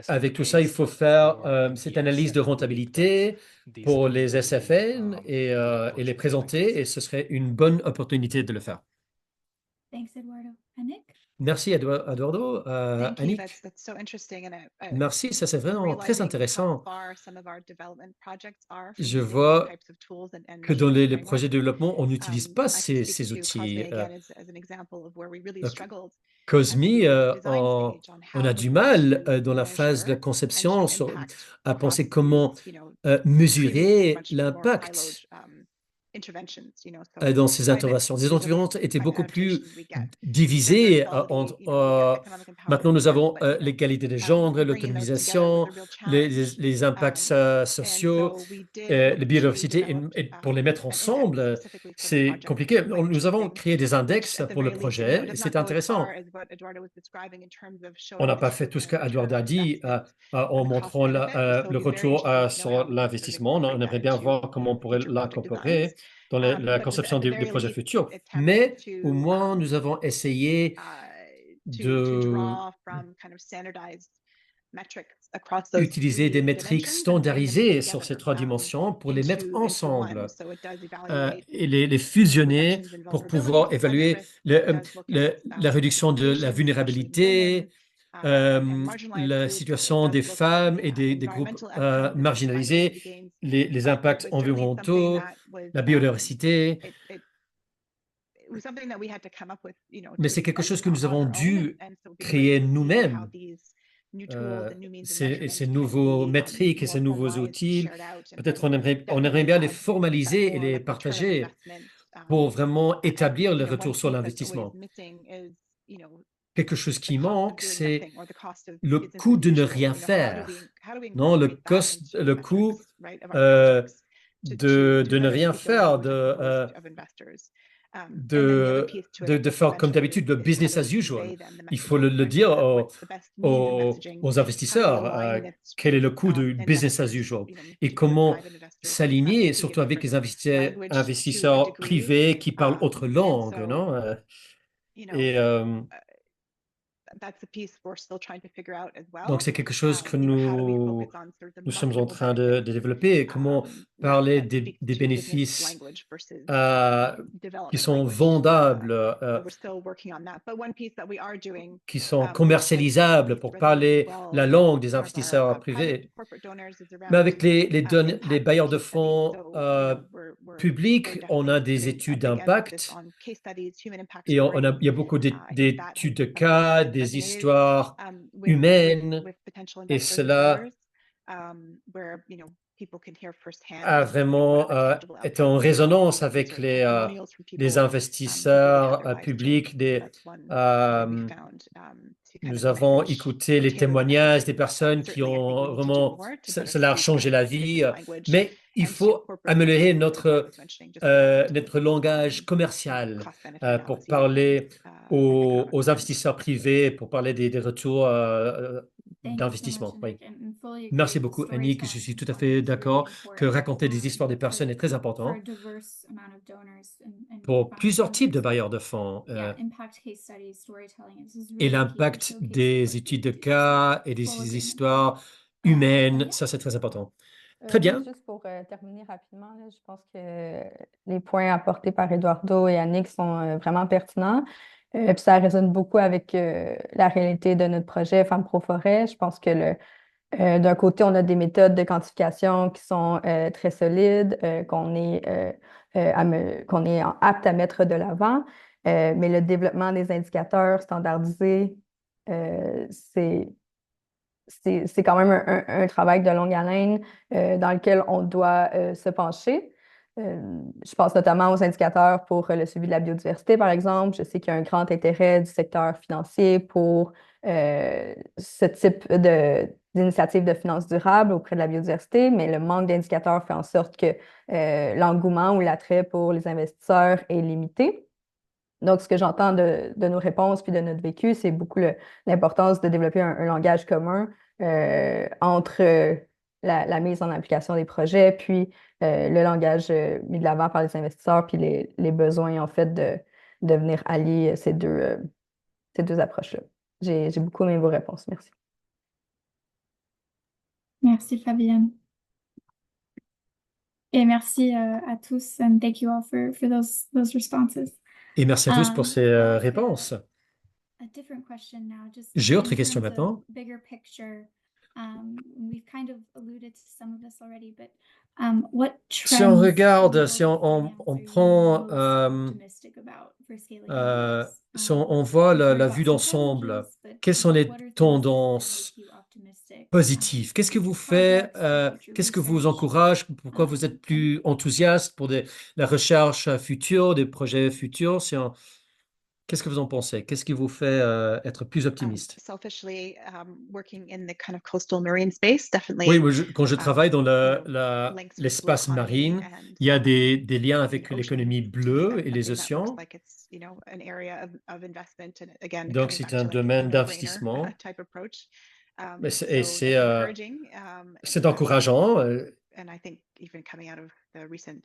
avec tout ça, il faut faire cette analyse de rentabilité pour les SFN et les présenter, et ce serait une bonne opportunité de le faire. Thanks, Eduardo. Annick? Merci, Eduardo. Thank you. Annick? That's so interesting, and Merci, ça c'est vraiment très realizing how intéressant. far some of our development projects are from Je using these vois types of tools and que dans measurement les projets de développement, on n'utilise pas I can ces speak to outils. Cosme again as an example of where we really euh, struggled Cosme, design on stage on a how du best mal to dans la phase de measure and conception show impact à across penser comment these, mesurer much more l'impact siloed interventions, so dans ces climate interventions. Ces is the interventions étaient beaucoup plus adaptations we get, gender divisées. equality, we get economic Maintenant, nous empowerment, avons but l'égalité des genres, bringing those together was l'autonomisation, a real challenge. les impacts And sociaux, so we did la look to biodiversité. develop Et pour les mettre an index ensemble, specifically for the c'est project, compliqué. quite Nous avons interesting, créé des which index at the pour le very least, projet et does c'est not go as intéressant. far as what Eduardo was describing in terms of On showing n'a the pas fait tout ce qu'Eduard a dit investment en and the cost montrant benefit, but so le it'd be very retour interesting to know sur how we can sort of l'investissement. On incorporate aimerait that bien into voir comment on pourrait future project designs. l'incorporer dans la But conception at the des very projets least, futurs. attempted Mais au to moins, nous avons essayé to draw from kind of standardized metrics across those utiliser des three métriques dimensions and bring them standardisées sur ces together trois dimensions pour les mettre into ensemble one. So it does evaluate et les fusionner reductions in pour pouvoir vulnerabilities, climate évaluer risk. It does look at la réduction de la populations, especially women, vulnérabilité, and marginalized la groups. It situation does des look at femmes et des groupes environmental outcomes and marginalisés, sustainability gains. les impacts But certainly something environnementaux, that was la biodiversité. it was something that we had to come up with, Mais to c'est quelque extent chose que nous on avons our own, dû and so it'd be great créer to see how nous-mêmes. these new tools and new means of Ces measurement nouveaux can be métriques et more ces nouveaux formalized, outils, shared out, and peut-être on aimerait definitely bien les have that formaliser et more les like return of partager investment. pour vraiment établir le One retour sur piece that's always l'investissement. missing is, Quelque chose the qui cost of manque, doing c'est nothing or the cost of le business coût as de ne usual. rien How do faire. we Non, incorporate that into the coût metrics, right, of our projects to de ne better rien suit the needs faire, of most of investors. And then the other piece to it, I de think faire you comme mentioned, d'habitude le is how business do we as usual. convey then the Il faut messaging, le right? dire What's the best means of messaging? aux How do we investisseurs, align with, quel est le coût de business as investors, usual et particularly comment private investors who s'aligner, perhaps speak a surtout avec different les language to a investisseurs degree. privés qui parlent autre And langue, so, non? Et that's a piece we're still trying to figure out as well. donc c'est quelque chose que How do we focus on sort of the nous sommes en marketable train de benefits, développer, comment parler that speaks des to business bénéfices language versus qui development sont language. vendables, So we're still working on that. But one piece that we are doing, qui sont which has commercialisables pour resonated parler well la with langue des some of our investisseurs private privés. corporate donors, is Mais around avec les impact bailleurs de case studies. fonds So, we're publics, on definitely a des putting a études big emphasis d'impact on case studies, human impact et stories. il y a beaucoup That has d'études de I think cas, des resonated, histoires with humaines potential et investors and cela donors, where people can hear firsthand a vraiment what are the tangible été en outcomes. résonance These avec are testimonials from people les who didn't investisseurs otherwise publics. join. So that's one way we found to kind Nous of avons manage écouté or les tailor the témoignages des messaging. personnes qui Certainly, I think we ont need to do vraiment, more to better cela a speak changé that la business vie, language mais il and to faut corporate améliorer marketing, as I was mentioning just around, notre langage um, commercial cost-benefit pour analyses parler and aux, economic aux returns. investisseurs privés, pour parler des retours Thank you so much, d'investissement. Oui. Anik, and fully agree. Merci beaucoup, Annick. Je suis tout à fait d'accord que raconter des histoires des personnes est très for important a diverse amount of donors and pour plusieurs types de funders. bailleurs de fonds. Yeah, impact case studies, storytelling. This is Et really key to l'impact showcase the des work études that de we do. cas So, et des full agreement. histoires humaines, Yeah. ça c'est très important. Très Oui, bien. juste pour terminer rapidement, là, je pense que les points apportés par Eduardo et Annick sont vraiment pertinents. Puis ça résonne beaucoup avec la réalité de notre projet Femmes Pro Forêt. Je pense que d'un côté, on a des méthodes de quantification qui sont très solides, qu'on est apte à mettre de l'avant. Mais le développement des indicateurs standardisés, c'est quand même un travail de longue haleine dans lequel on doit se pencher. Je pense notamment aux indicateurs pour le suivi de la biodiversité, par exemple. Je sais qu'il y a un grand intérêt du secteur financier pour ce type d'initiative de finances durables auprès de la biodiversité, mais le manque d'indicateurs fait en sorte que l'engouement ou l'attrait pour les investisseurs est limité. Donc, ce que j'entends de nos réponses puis de notre vécu, c'est beaucoup l'importance de développer un langage commun entre la mise en application des projets, puis le langage mis de l'avant par les investisseurs, puis les besoins, en fait, de venir allier ces deux approches-là. J'ai beaucoup aimé vos réponses. Merci. Merci, Fabienne. Et merci à tous, and thank you all for those responses. Et merci à tous pour ces réponses. A different question now, just J'ai in autre question terms of maintenant. bigger picture. We've kind of alluded to some of this already, but what Si on trends regarde, in si global on finance are you prend, most optimistic about for scaling AWS? si on voit We've heard la about vue some d'ensemble, challenges, but quelles sont les what are things that tendances make you optimistic positives? Qu'est-ce que about vous your fait, projects, about your qu'est-ce que vous research? encourage? Pourquoi vous êtes plus enthousiaste pour la recherche future, des projets futurs? Qu'est-ce que vous en pensez? Qu'est-ce qui vous fait être plus optimiste? Selfishly, working in the kind of coastal marine space, definitely. Oui, moi, quand je travaille dans links with blue l'espace economy marine, and, il y a des liens the avec ocean. l'économie To bleue them, et les something that looks océans. like it's, an area of investment. And again, Donc, coming c'est back un to like domaine a no-brainer d'investissement. type approach. Et So c'est that's encouraging. c'est encourageant. And I think even coming out of the recent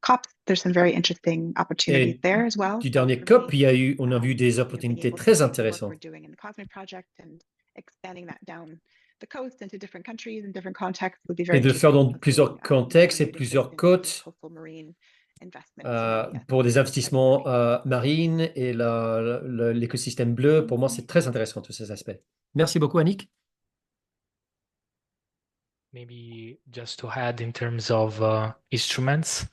COP, there's some very interesting opportunities Et there as well. du So dernier for COP, me, on a vu des being opportunités able to très take the work we're intéressantes. doing in the Cosme Project and expanding that down the coast into different countries and different contexts would be very Et de le faire interesting, dans plusieurs including contextes et related to plusieurs in côtes coastal marine investment. pour des Yes, investissements marines et l'écosystème bleu. Pour moi, c'est très intéressant, tous ces aspects. Merci beaucoup, Annick. Maybe just to add in terms of instruments.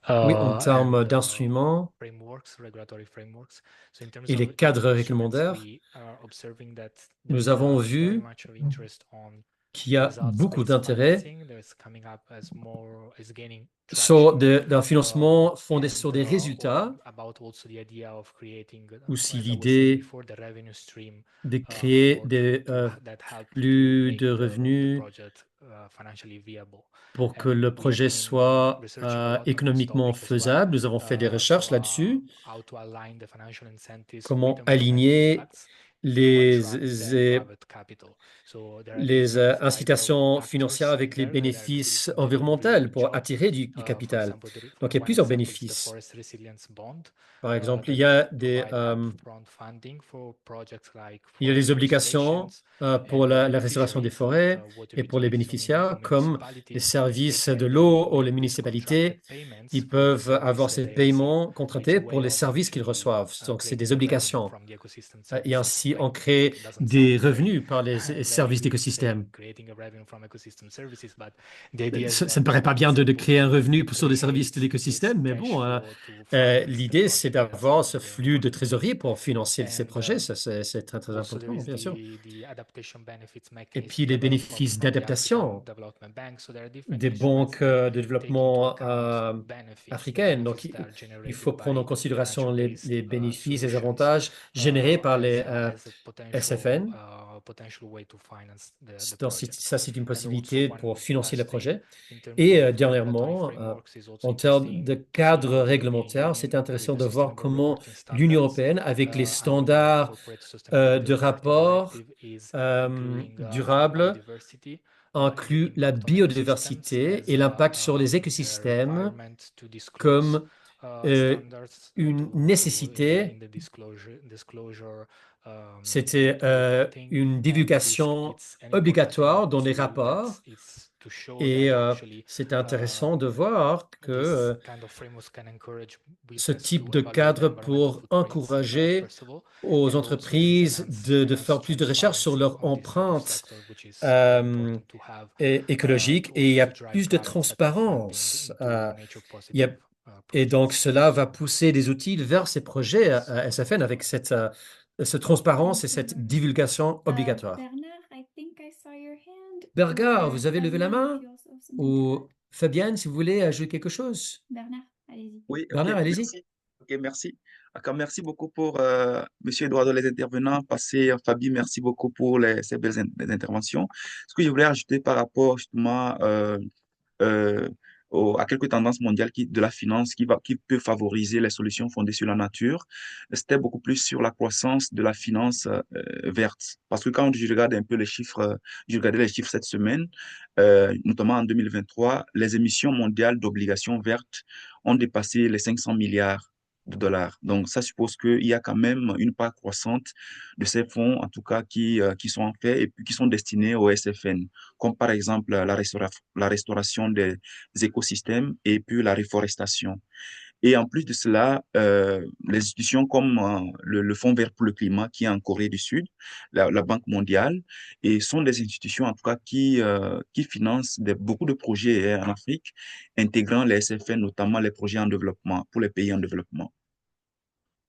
Oui, en termes and, d'instruments frameworks, regulatory frameworks. So in terms et of les cadres instruments, réglementaires, we are observing that nous there's avons very vu much of interest on qu'il y a beaucoup results-based d'intérêt financing. There's coming up as more is gaining sur traction. d'un financement fondé And, sur des résultats, about also the idea of creating, aussi as I was saying l'idée before, the revenue stream de créer for des that help to flux make de the revenus project financially viable. pour que And le we have projet been soit researching a lot on this économiquement topic as well. faisable. Nous avons fait des recherches So, là-dessus. how to align the financial incentives with Comment environmental aligner impacts to les, attract the private capital. So there les is a variety of incitations financières factors avec in les there that are bénéfices really, really, environnementaux really pour job. attirer du For capital. example, Donc, il y a one plusieurs example is the bénéfices. Forest Resilience Bond. Par exemple, il That y a provide upfront funding for projects like il y a les forest obligations restorations, pour and the la restauration des beneficiaries, forêts water et pour les utilities bénéficiaires, from comme les municipalities, they services de can l'eau ou les make these municipalités. contracted payments Ils for the peuvent service avoir that ces they receive. paiements So it's contractés a pour way les of services qu'ils actually reçoivent. Donc, c'est creating des a revenue obligations. from the ecosystem Et services. ainsi, Like, on crée doesn't des sound very revenus par les services very d'écosystème. saying creating a revenue from ecosystem services, but the idea is Ça ne then paraît pas bien de simple créer un to revenu sur des services create de this l'écosystème, mais cash bon, flow to finance the l'idée, c'est project and d'avoir ce support the flux de environment. trésorerie pour financer ces And projets. Ça, c'est très, très also there important, is bien sûr. the adaptation benefits Et mechanism puis, les developed bénéfices from the African d'adaptation Development Bank. So there are different des instruments banques that de take into développement account benefits, the africaines. Donc, benefits that are il generated faut prendre en by considération les nature-based bénéfices, les solutions. avantages générés par les As SFN. Ça, c'est une possibilité pour financer le projet. Et dernièrement, en termes de cadre réglementaire, c'est intéressant de voir comment l'Union européenne, avec les standards de rapport durable, inclut la biodiversité et l'impact sur les écosystèmes comme une nécessité. C'était une divulgation obligatoire dans les rapports et c'est intéressant de voir que ce type de cadre pour encourager aux entreprises de faire plus de recherche sur leur empreinte écologique et il y a plus de transparence. Et donc, cela va pousser des outils vers ces projets à SFN avec cette transparence et cette divulgation obligatoire. Bergard, vous avez levé la main? Ou Fabienne, si vous voulez ajouter quelque chose? Bernard, allez-y. Oui, Bernard, ok, allez-y. merci. Ok, merci. D'accord, merci beaucoup pour Monsieur Eduardo, les intervenants passés. Fabi, merci beaucoup pour ces belles interventions. Ce que je voulais ajouter par rapport justement euh, à quelques tendances mondiales de la finance qui peut favoriser les solutions fondées sur la nature, c'était beaucoup plus sur la croissance de la finance verte. Parce que quand je regarde un peu les chiffres, je regardais les chiffres cette semaine, notamment en 2023, les émissions mondiales d'obligations vertes ont dépassé les 500 milliards de dollars. Donc, ça suppose qu'il y a quand même une part croissante de ces fonds, en tout cas, qui sont en fait et puis qui sont destinés au SFN, comme par exemple la restauration des écosystèmes et puis la reforestation. Et en plus de cela, les institutions comme le Fonds vert pour le climat qui est en Corée du Sud, la Banque mondiale, et sont des institutions en tout cas qui financent beaucoup de projets en Afrique, intégrant les SFN, notamment les projets en développement, pour les pays en développement.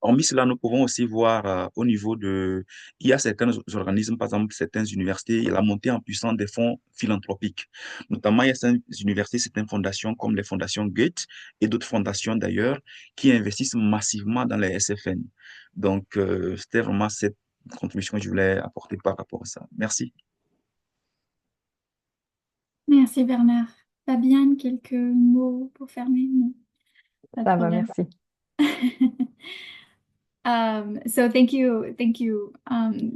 Hormis cela, nous pouvons aussi voir au niveau il y a certains organismes, par exemple certaines universités, la montée en puissance des fonds philanthropiques. Notamment, il y a certaines universités, certaines fondations comme les fondations Goethe et d'autres fondations d'ailleurs qui investissent massivement dans les SFN. Donc, c'était vraiment cette contribution que je voulais apporter par rapport à ça. Merci. Merci Bernard. Fabienne, quelques mots pour fermer? Non, pas de Ça va, problème. merci. So thank you,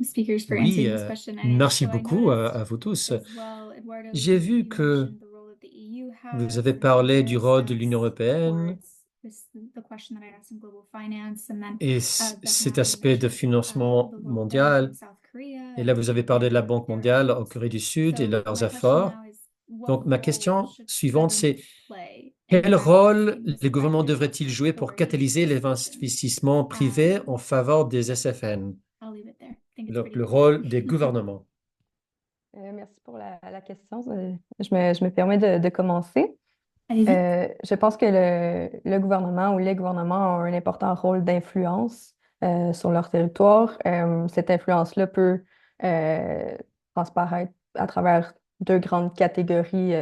speakers for Oui, answering this question. merci beaucoup à vous tous. J'ai vu que vous avez parlé du rôle de l'Union européenne et cet aspect de financement mondial. Et là, vous avez parlé de la Banque mondiale en Corée du Sud et leurs efforts. Donc, ma question suivante, c'est quel rôle les gouvernements devraient-ils jouer pour catalyser les investissements privés en faveur des SFN? Le rôle des gouvernements. Merci pour la question. Je me permets de commencer. Je pense que le gouvernement ou les gouvernements ont un important rôle d'influence sur leur territoire. Cette influence-là peut transparaître à travers deux grandes catégories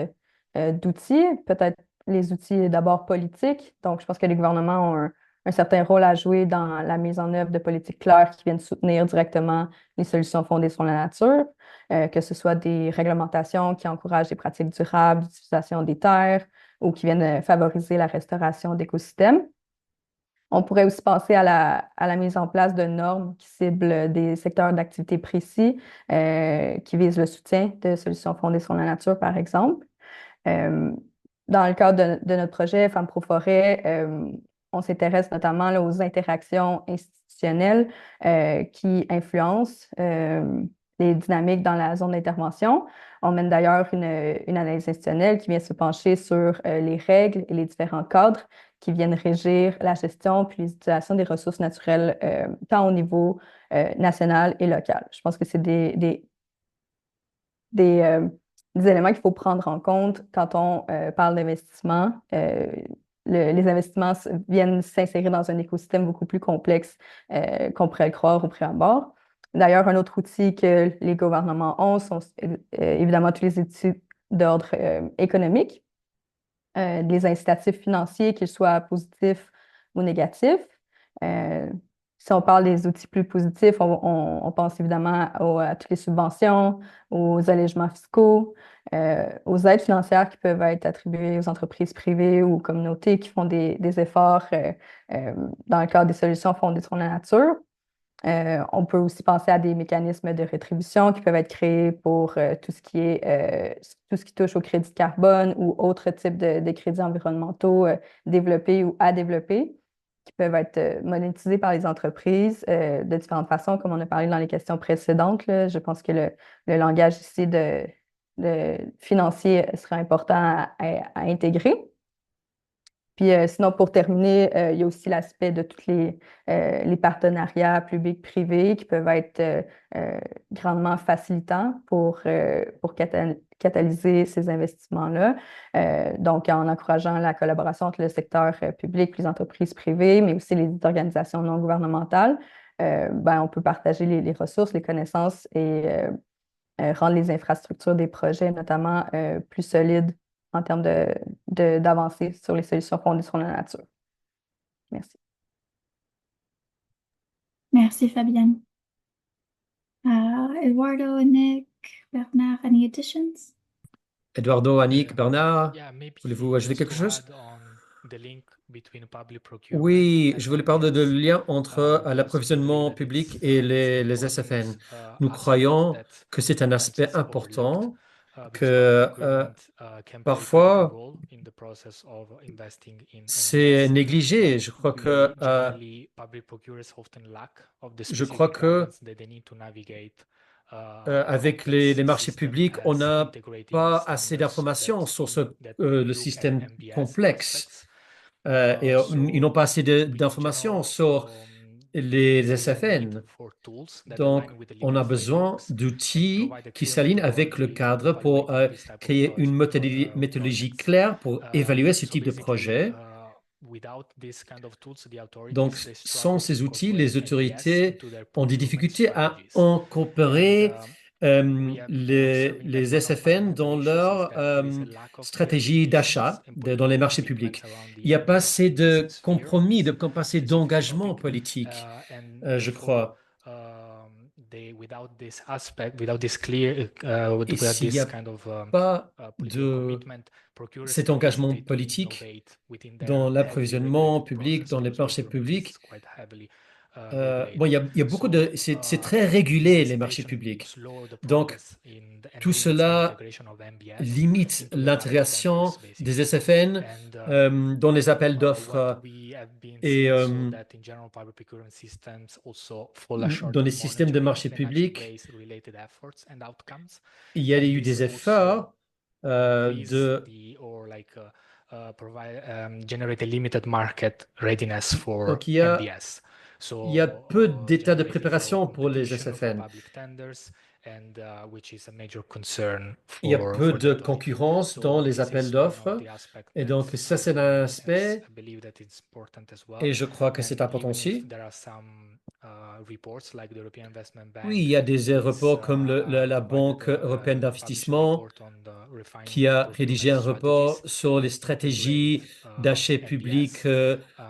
d'outils. Peut-être les outils d'abord politiques. Donc, je pense que les gouvernements ont un certain rôle à jouer dans la mise en œuvre de politiques claires qui viennent soutenir directement les solutions fondées sur la nature, que ce soit des réglementations qui encouragent des pratiques durables d'utilisation des terres ou qui viennent favoriser la restauration d'écosystèmes. On pourrait aussi penser à la mise en place de normes qui ciblent des secteurs d'activité précis, qui visent le soutien de solutions fondées sur la nature, par exemple. Dans le cadre de notre projet Femmes Pro Forêt, on s'intéresse notamment là, aux interactions institutionnelles qui influencent les dynamiques dans la zone d'intervention. On mène d'ailleurs une analyse institutionnelle qui vient se pencher sur les règles et les différents cadres qui viennent régir la gestion puis l'utilisation des ressources naturelles tant au niveau national et local. Je pense que c'est des éléments qu'il faut prendre en compte quand on parle d'investissement. Les investissements viennent s'insérer dans un écosystème beaucoup plus complexe qu'on pourrait le croire au prime abord. D'ailleurs, un autre outil que les gouvernements ont sont évidemment tous les études d'ordre économique, des incitatifs financiers, qu'ils soient positifs ou négatifs. Si on parle des outils plus positifs, on pense évidemment à toutes les subventions, aux allègements fiscaux, aux aides financières qui peuvent être attribuées aux entreprises privées ou aux communautés qui font des efforts dans le cadre des solutions fondées sur la nature. On peut aussi penser à des mécanismes de rétribution qui peuvent être créés pour tout ce qui touche au crédit carbone ou autres types de crédits environnementaux développés ou à développer, qui peuvent être monétisés par les entreprises de différentes façons, comme on a parlé dans les questions précédentes, là. Je pense que le langage ici de financier sera important à intégrer. Puis sinon, pour terminer, il y a aussi l'aspect de tous les partenariats publics-privés qui peuvent être grandement facilitants pour catalyser ces investissements-là. Donc, en encourageant la collaboration entre le secteur public, les entreprises privées, mais aussi les organisations non gouvernementales, on peut partager les ressources, les connaissances et rendre les infrastructures des projets, notamment plus solides en termes d'avancée sur les solutions fondées sur la nature. Merci. Merci, Fabienne. Eduardo, Nick, Bernard, any additions? Eduardo, Annick, Bernard, Yeah, maybe voulez-vous ajouter just quelque to chose? add on the link between public procurement Oui, and je voulais parler de MBS. lien entre We l'approvisionnement believe that public it's et an les important SFN. Nous aspect croyons that que c'est un sometimes aspect it's overlooked important because public que procurement can play a critical parfois role in the process of investing in c'est MBS, négligé. but generally public procurers often lack of the je crois specific que elements that they need to navigate avec les marchés publics, on n'a pas assez d'informations sur le système complexe. Et ils n'ont pas assez d'informations sur les SFN. Donc, on a besoin d'outils qui s'alignent avec le cadre pour créer une méthodologie claire pour évaluer ce type de projet. Donc, sans ces outils, les autorités ont des difficultés à incorporer les SFN dans leur stratégie d'achat dans les marchés publics. Il n'y a pas assez de compromis, pas assez d'engagement politique, je crois. Et s'il n'y a pas de cet engagement politique dans l'approvisionnement public, dans les marchés publics, il y a beaucoup de... C'est très régulé, les marchés publics. Donc, tout cela limite l'intégration des SFN dans les appels d'offres et dans les systèmes de marché public. Il y a eu des efforts donc, il y a peu d'états de préparation pour les SFN. Il y a peu de concurrence dans les appels d'offres. Et donc, ça, c'est un aspect. Et je crois que c'est important aussi. Oui, il y a des rapports comme la Banque européenne d'investissement qui a rédigé un rapport sur les stratégies d'achat public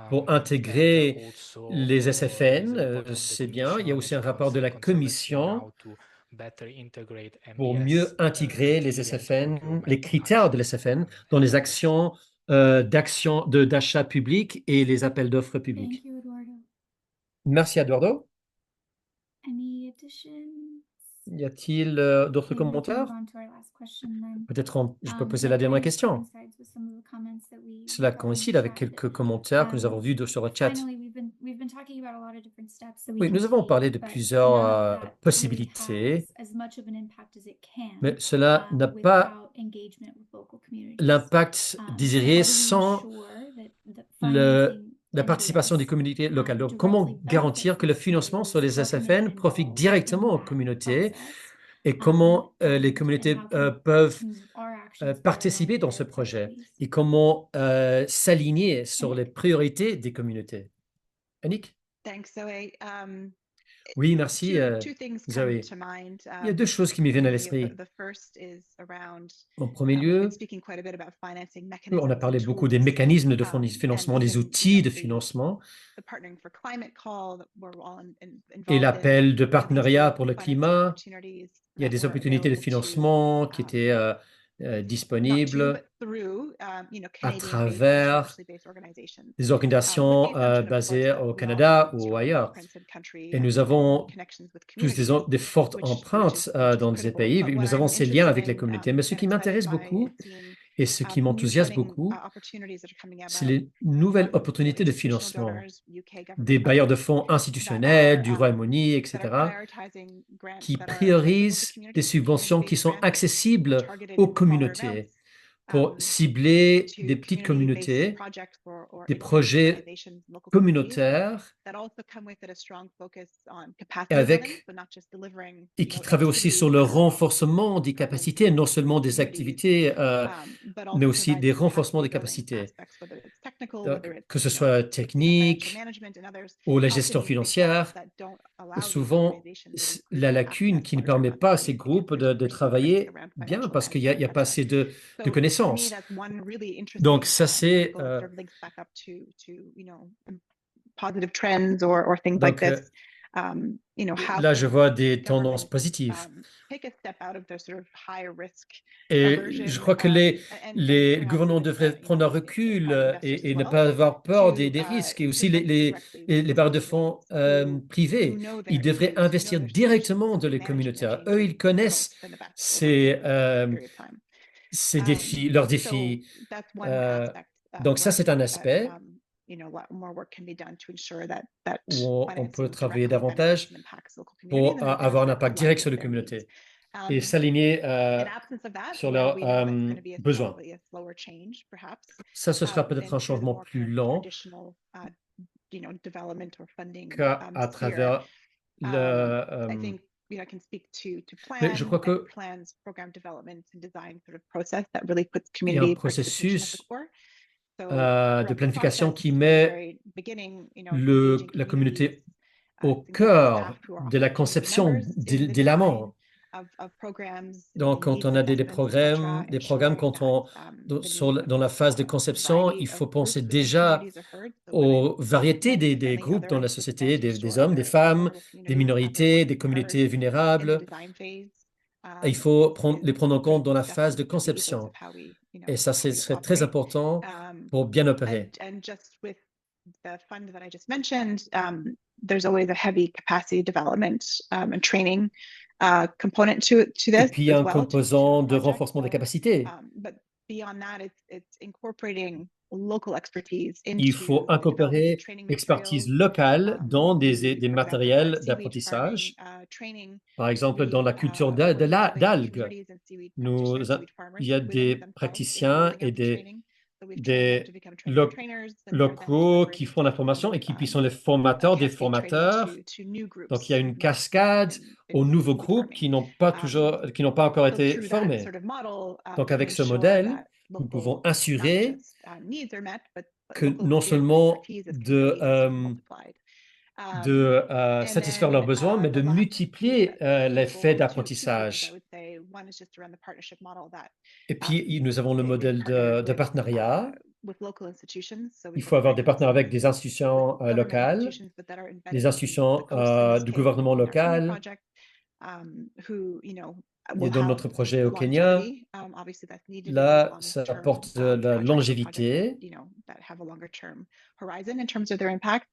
pour intégrer les SFN. C'est bien. Il y a aussi un rapport de la Commission pour mieux intégrer les SFN, les critères de l'SFN dans les actions d'achat public et les appels d'offres publics. Thank you, Eduardo. Merci, Eduardo. Any additions? Y a-t-il d'autres Maybe we can commentaires? move on to our last question then. Peut-être je peux poser That la dernière kind of question. coincides with some of the comments that we Cela got in the coïncide avec chat. quelques commentaires que nous avons vus sur le chat. Finally, we've been talking about a lot of different steps that we Oui, can nous avons take, parlé de but plusieurs none of that really possibilités, has as much of an impact as it can, mais cela n'a pas without engagement with local communities. l'impact So how désiré do we sans ensure that la financing participation des MBS communautés locales. Donc, directly comment benefits garantir que le those financement sur les communities? How can they SFN get profite involved directement in aux that communautés process? et comment les And communautés how can peuvent our actions better participer align dans with ce their projet priorities? et comment s'aligner sur les priorités des communautés. Annick? Thanks, Zoe. Oui, merci, two things come Zoé. to mind. Il y a deux choses qui me viennent à Maybe l'esprit. the first is around, En premier we've been lieu, speaking quite a bit about financing on a mechanisms parlé and beaucoup des tools, mécanismes de and financement, des even, outils de the financement Partnering for Climate call that we're all et involved in. l'appel de These sort partenariat of pour le financing climat. opportunities Il y a that des were opportunités de available to, financement qui étaient not to, disponibles but through, à Canadian-based travers resource-based organizations. des With organisations the assumption, of course, basées that au we all Canada have ou strong ailleurs. footprints in country Et nous and avons connections with tous communities, des fortes which empreintes is dans ces critical. pays. But what Nous avons I'm ces liens interested avec les in, communautés. Mais ce and qui excited m'intéresse by beaucoup is seeing et ce qui new m'enthousiasse funding beaucoup, opportunities that are coming c'est about les nouvelles from opportunités de institutional financement donors, UK des government bailleurs de funders fonds that institutionnels, are du Royaume-Uni, that are etc., prioritizing grants qui that are accessible to priorisent des communities, subventions qui community-based sont grants accessibles targeted aux in smaller amounts, communautés pour cibler to des petites community-based communautés, projects or des projets organizations, local communities communautaires that also come with it a strong focus on et capacity building, avec so not just delivering et qui remote travaillent aussi activities sur le that are renforcement des local capacités, non to seulement des communities, activités, but mais also aussi provide des the renforcements capacity des building capacités. aspects, whether it's technical, Donc, whether it's, que ce soit the financial technique management and others, ou la often gestion these big gaps financière, that don't allow these souvent organizations and la groups lacune access qui ne larger permet funds pas à because ces groupes there's de some risk travailler around bien financial parce qu'il n'y a, management, il y a pas etc. assez de So to me, connaissances. that's one really Donc, interesting ça, c'est... vertical that sort of links back up to positive trends or things like donc, this. How là, je can vois des tendances governments positives. take a step out of their sort of high risk Et aversion, je crois que and les perhaps gouvernements even, devraient prendre un recul private investors et as ne well, pas avoir peur to des risques. Et aussi invest directly with les barres de those fonds organizations who privés, know ils their devraient needs, who know investir their solutions, directement dans and les managing their communautés. Eux, changes ils connaissent most and the best ces, over a period of time. ces défis, leurs So défis. that's one aspect Donc ça, c'est un that aspect a lot more work can be done to ensure that où on peut financing travailler directly benefits davantage and impacts local communities pour and avoir un addresses impact direct sur les their needs. communautés et s'aligner In absence of that, sur where leurs we know it's going to be besoins. a slower change, perhaps, Ça, ce sera peut-être then un through the changement more plus kind of lent traditional, development or funding qu'à sphere. travers I think I can speak to mais je crois que plans, program development and design sort of process that really puts il y a un community participation at the processus core. So de throughout the planification process, qui from the met very beginning, engaging la communities, communauté au it's engaging cœur staff who are de la opportunity conception members in the dès design l'amont. of programs, Donc, in quand needs on a des assessments, etc., programmes, ensuring quand that dans, the needs of dans la phase de a conception, variety il of faut penser groups within déjà communities are heard. So aux women, variétés men, des any groupes dans other la société, substantial des shore, hommes, des their femmes, vulnerable des communities have their minorités, voices des heard communautés in the vulnérables. design phase. Et il faut les Is prendre en compte pretty dans la definitely phase de sort of the ethos of conception. how we, Et ça, how ce we serait très operate. important pour bien opérer. And just with the fund that I just mentioned, there's always a heavy capacity development and training component to Et this puis, il y a as un well, to composant the de project. renforcement des capacités. But beyond that, it's incorporating local expertise Il into faut the development of incorporer training l'expertise materials. locale dans des For example, matériels seaweed farming d'apprentissage. training. Par exemple, dans la culture Work with d'algues, communities and seaweed practitioners, seaweed il farmers y a within des themselves in praticiens rolling et out the training. So we've trained them des to become trainer trainers and then locaux qui delivering font la formation et qui puis sont les formateurs des cascade training formateurs. to new groups Donc, il y a une who've not cascade been aux nouveaux seaweed groupes farming. qui n'ont pas encore So été through that formés. sort of model, Donc, we can avec ce ensure modèle, that nous pouvons local, not assurer just needs are met, but que local non experience and seulement expertise is conveyed and sort of multiplied. And satisfaire leurs then besoins, mais de the last piece multiplier that is l'effet critical, two pieces, I d'apprentissage. would say. One is just around the partnership model that Et puis, nous avons le is modèle partnered de partenariat. with local institutions. So Il faut avoir des incorporating partenaires avec experiences des institutions with government locales, institutions, but that are embedded des within institutions the coast in this du case, gouvernement in our Kenya local. project, who Et will dans have notre projet au Kenya, longevity. Obviously, that's needed in là, ça long-term apporte de la projects longévité. that have a longer-term horizon in terms of their impact.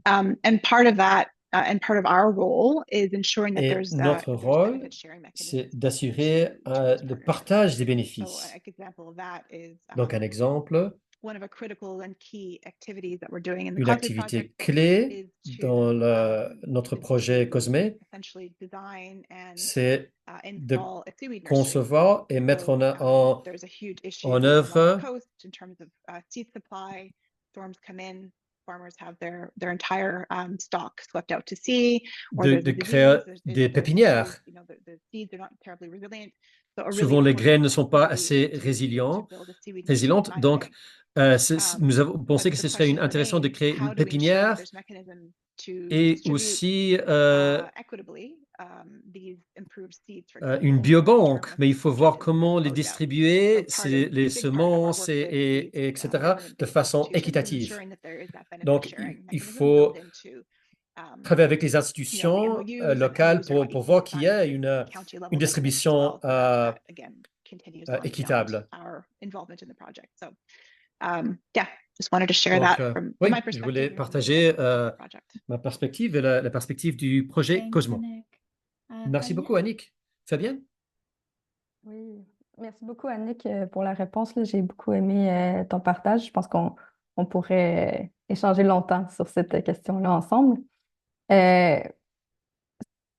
And part of that, and part of our role is ensuring that Et there's notre rôle, benefit sharing c'est mechanisms d'assurer to those le partnerships. partage des So bénéfices. an example of that is Donc, un exemple, one of the critical and key activities that we're doing in the une COSME activité project clé is dans to notre projet COSME, essentially design and c'est de install a seaweed nursery. concevoir et mettre So there's a huge issue en along œuvre the coast in terms of seed supply. Storms come in, farmers have their entire stock swept out to sea, or de créer des pépinières. The seeds are not terribly resilient. So a really Souvent, les important graines ne sont pas activity assez is to résilientes. build a seaweed nursery in Donc, Naivasay. nous avons pensé But que the ce serait question intéressant de remains, créer how une do we ensure that pépinière there's mechanisms et aussi equitably these improved seeds, for une example, biobanque, mais il germ faut voir pieces comment les closed out. distribuer, So part of les big part of our semences, work with these etc., government de façon institutions is équitative. ensuring that there is that benefit Donc, sharing il mechanism faut built into travailler avec les the institutions MOUs and locales user pour voir budgets qu'il y ait at the county une level governments as distribution well. So that again continues on beyond équitable. our involvement in the project. So yeah, just wanted to share Donc, that from oui, my je voulais perspective and partager the project. ma perspective et la perspective du projet Thanks, Cosmo. Annick. Merci Fabienne? beaucoup, Annick. Fabienne? Oui, merci beaucoup, Annick, pour la réponse, là. J'ai beaucoup aimé ton partage. Je pense qu'on pourrait échanger longtemps sur cette question-là ensemble. Euh,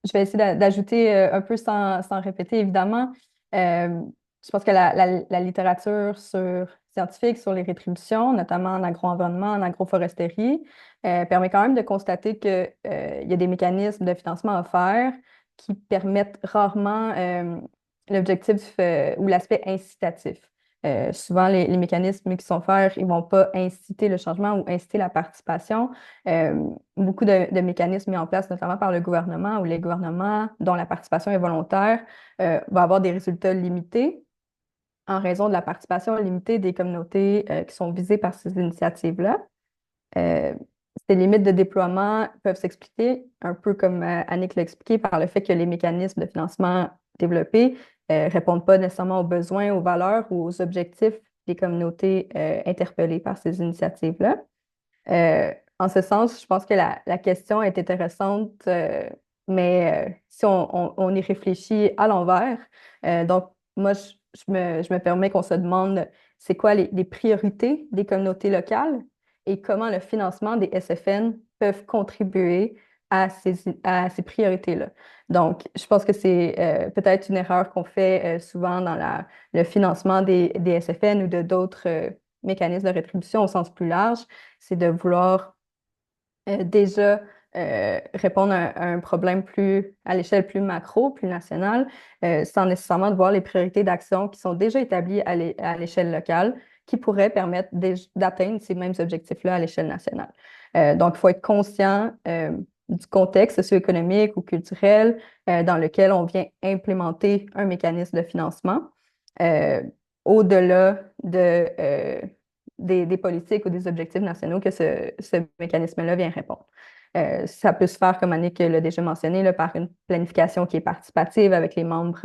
je vais essayer d'ajouter un peu sans répéter, évidemment. Je pense que la littérature scientifique sur les rétributions, notamment en agro-environnement, en agroforesterie, permet quand même de constater qu'il y a des mécanismes de financement offerts qui permettent rarement l'objectif ou l'aspect incitatif. Souvent, les mécanismes qui sont offerts, ils ne vont pas inciter le changement ou inciter la participation. Beaucoup de mécanismes mis en place, notamment par le gouvernement ou les gouvernements dont la participation est volontaire, vont avoir des résultats limités en raison de la participation limitée des communautés qui sont visées par ces initiatives-là. Ces limites de déploiement peuvent s'expliquer, un peu comme Annick l'a expliqué, par le fait que les mécanismes de financement développés ne répondent pas nécessairement aux besoins, aux valeurs ou aux objectifs des communautés interpellées par ces initiatives-là. En ce sens, je pense que la question est intéressante, mais si on y réfléchit à l'envers, donc moi, je me permets qu'on se demande c'est quoi les priorités des communautés locales et comment le financement des SFN peuvent contribuer à ces priorités-là. Donc, je pense que c'est peut-être une erreur qu'on fait souvent dans le financement des SFN ou de d'autres mécanismes de rétribution au sens plus large, c'est de vouloir déjà répondre à un problème à l'échelle plus macro, plus nationale, sans nécessairement de voir les priorités d'action qui sont déjà établies à l'échelle locale, qui pourraient permettre d'atteindre ces mêmes objectifs-là à l'échelle nationale. Donc, il faut être conscient du contexte socio-économique ou culturel dans lequel on vient implémenter un mécanisme de financement, au-delà des politiques ou des objectifs nationaux que ce mécanisme-là vient répondre. Ça peut se faire, comme Annick l'a déjà mentionné, là, par une planification qui est participative avec les membres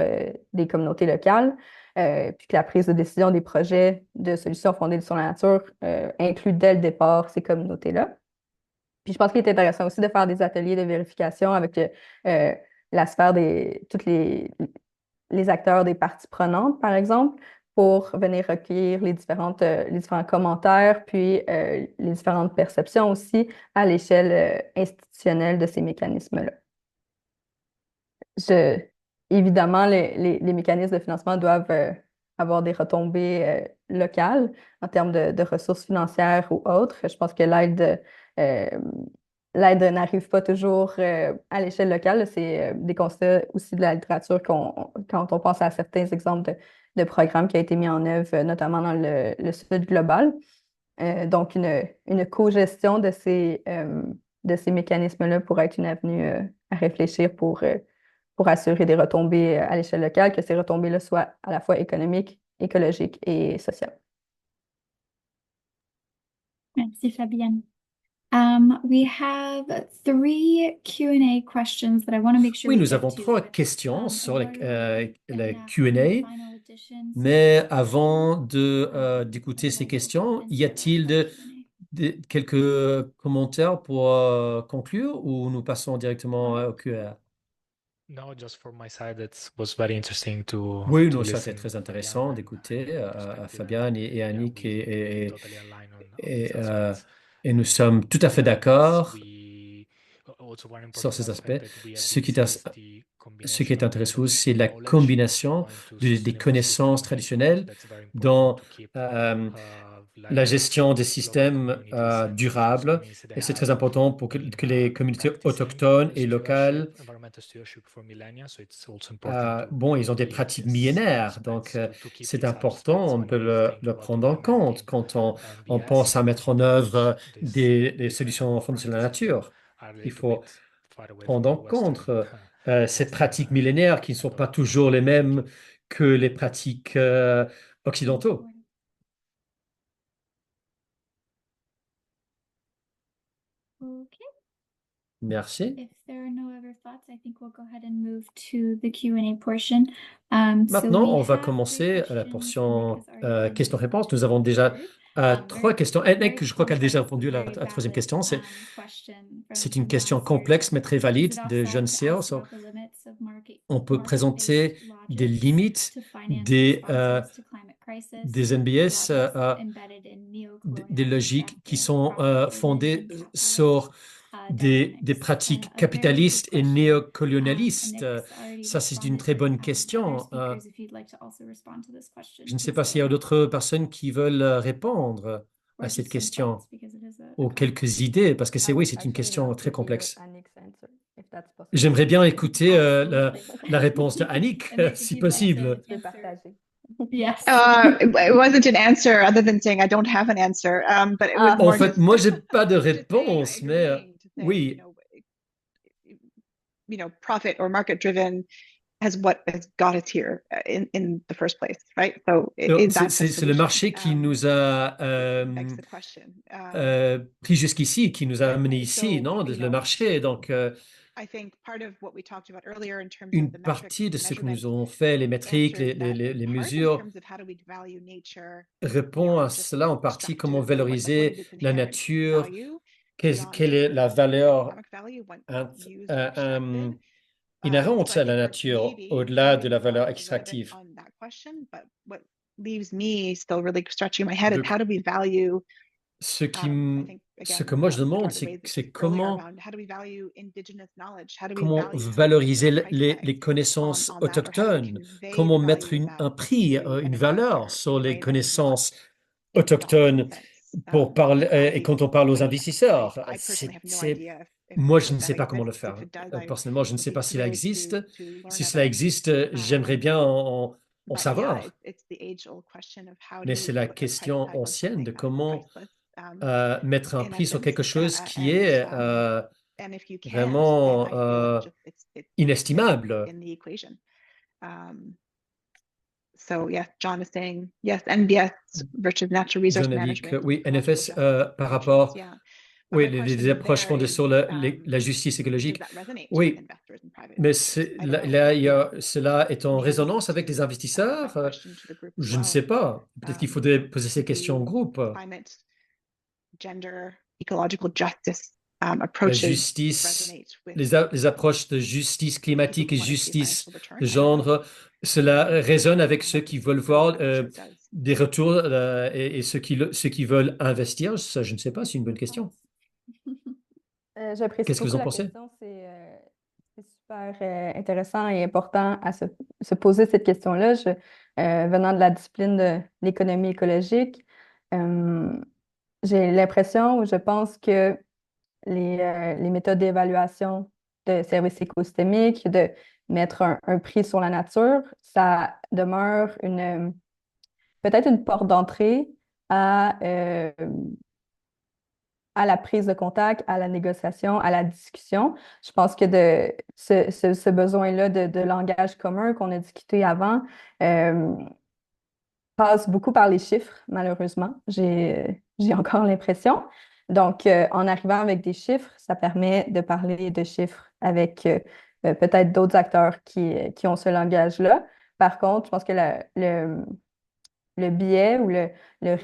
des communautés locales, puis que la prise de décision des projets de solutions fondées sur la nature inclut dès le départ ces communautés-là. Puis je pense qu'il est intéressant aussi de faire des ateliers de vérification avec la sphère tous les acteurs des parties prenantes, par exemple, pour venir recueillir les différents commentaires, puis les différentes perceptions aussi à l'échelle institutionnelle de ces mécanismes-là. Évidemment, les mécanismes de financement doivent avoir des retombées locales en termes de ressources financières ou autres. Je pense que l'aide n'arrive pas toujours à l'échelle locale. C'est des constats aussi de la littérature quand on pense à certains exemples de programmes qui ont été mis en œuvre, notamment dans le Sud global. Donc, une co-gestion de ces mécanismes-là pourrait être une avenue à réfléchir pour assurer des retombées à l'échelle locale, que ces retombées-là soient à la fois économiques, écologiques et sociales. Merci, Fabienne. We have 3 Q&A questions that I want to make sure Oui, we nous get avons to, 3 but, questions in sur order to les get that Q&A, final edition, mais avant d'écouter ces questions, y a-t-il quelques commentaires pour conclure ou nous passons directement au Q&A? No, just for my side, it was very interesting Oui, to non, ça c'est listen très to intéressant Fabienne d'écouter and à perspective. Fabienne et Yeah, Annick we totally align on these et, aspects. et nous sommes tout à fait Yes, d'accord also one sur important ces aspect aspects. that we have Ce qui this est, is the ce qui est combination of intéressant aussi, c'est traditional la knowledge combination into des sustainable connaissances system, and traditionnelles that's very important dans to keep la like gestion des local systèmes communities and indigenous durables. communities they Et c'est have très important pour been que les communautés practicing autochtones et locales, stewardship, environmental stewardship for millennia. So it's also important to bon, ils ont des link pratiques these millénaires, donc aspects to keep c'est these important, aspects on when peut we think le about prendre en compte implementing quand on NBS pense à mettre en because œuvre this des solutions fondées sur la practices nature. are a Il little faut bit far away from prendre en the Western compte ces pratiques millénaires qui ne sont pas toujours les mêmes que les pratiques occidentaux. Okay. Merci. If there are no other thoughts, I think we'll go ahead and move to the Q&A portion. So Maintenant, we on va have commencer three la questions. Enric portion has already answered questions-réponses. Nous this avons déjà third. trois questions. Very Nick, je crois qu'elle a déjà complex, répondu à la very troisième valid, question. question C'est une from question John Sears. complexe mais très Is valide it de also John to Sears. ask about the limits of On peut présenter market-based des logics limites to finance des, responses to climate crisis, des NBS, logics embedded in des neocolonial logiques qui extractive sont profit-driven fondées and capitalist sur des dynamics? pratiques A very good capitalistes et question. néocolonialistes. Nick's already Ça, c'est une responded, très but bonne other question. speakers, if you'd like to also respond to this question, Je ne sais please pas go s'il y a ahead. d'autres personnes qui veulent répondre Or à cette just some question thoughts, because it is a ou complex quelques idées, parce que I would c'est une actually question love très to hear complexe. Annick's answer, if that's possible. J'aimerais bien écouter Absolutely. la réponse de Annick, Nick, if si you'd like to possible. Je peux answer. partager. Yes. It wasn't an answer other than saying I don't have an answer. But it was Ah. En more fait, just moi, j'ai pas de just saying, réponse, mais agreeing to say, oui. Profit or market driven has got us here in the first place, right? So is that the C'est le solution? marché qui nous a Begs the question. pris jusqu'ici, qui nous a amenés ici, So, non? Le marché. Donc, I think part of what we talked about earlier in terms of une the metrics partie de and ce que measurement nous avons fait, les métriques, answers that les part in mesures, terms of how do we value nature répond à beyond just cela en partie, comment extractive or what valoriser is its la inherent nature, value beyond quelle just est la the valeur economic value when used or inhérente extracted. So I à la think we're nature, maybe au-delà de moving la valeur a little bit extractive. on that question, but what leaves me still really stretching my head is Donc, how do we value ce I think que again moi je demande, Eduardo raised this c'est earlier comment around how do we value indigenous knowledge, how do we value valoriser putting a price tag les connaissances on that, or how do we autochtones, convey comment the mettre value of un that prix, to une an valeur investor in sur a les way that is not connaissances in a dollar autochtones sense. pour parler, et quand on parle aux investisseurs. I personally have no idea Moi, je ne that sais pas comment le exists. If faire. it does, Personnellement, je ne would sais be pas si cela thrilled existe. to learn Si of cela it. existe, j'aimerais bien en But yeah, savoir. it's the age-old question of how Mais do c'est you la put a price question tag on ancienne something de that is comment priceless, mettre un in prix sur quelque essence, chose qui est and if you can't, then vraiment I feel like just it's inestimable. in the equation. So yeah, John is saying yes, NBS versus natural resource John a dit que management. oui, ecological NFS justice par approaches, rapport, yeah. But oui, my question les approches there fondées is, sur la justice does écologique. that resonate with Oui, investors and private mais investors? I don't know. cela est en Maybe résonance avec to les investisseurs. that question to the group as Je ne well. sais pas. Peut-être qu'il faudrait poser ces questions au Do groupe. climate, gender, ecological justice La approaches justice, resonate with les approches de justice people climatique who et want to see a justice financial return? de I don't know. genre, cela résonne avec ceux What qui this veulent proposed voir partnership does. des retours et ceux qui veulent investir. Ça, je ne sais pas, c'est une bonne question. J'apprécie Qu'est-ce que vous beaucoup en la pensez? question. C'est super intéressant et important à se poser cette question-là. Venant de la discipline de l'économie écologique, j'ai l'impression ou je pense que les méthodes d'évaluation de services écosystémiques, de mettre un prix sur la nature, ça demeure peut-être une porte d'entrée à la prise de contact, à la négociation, à la discussion. Je pense que ce besoin-là de langage commun qu'on a discuté avant passe beaucoup par les chiffres, malheureusement. J'ai encore l'impression. Donc, en arrivant avec des chiffres, ça permet de parler de chiffres avec peut-être d'autres acteurs qui ont ce langage-là. Par contre, je pense que le biais ou le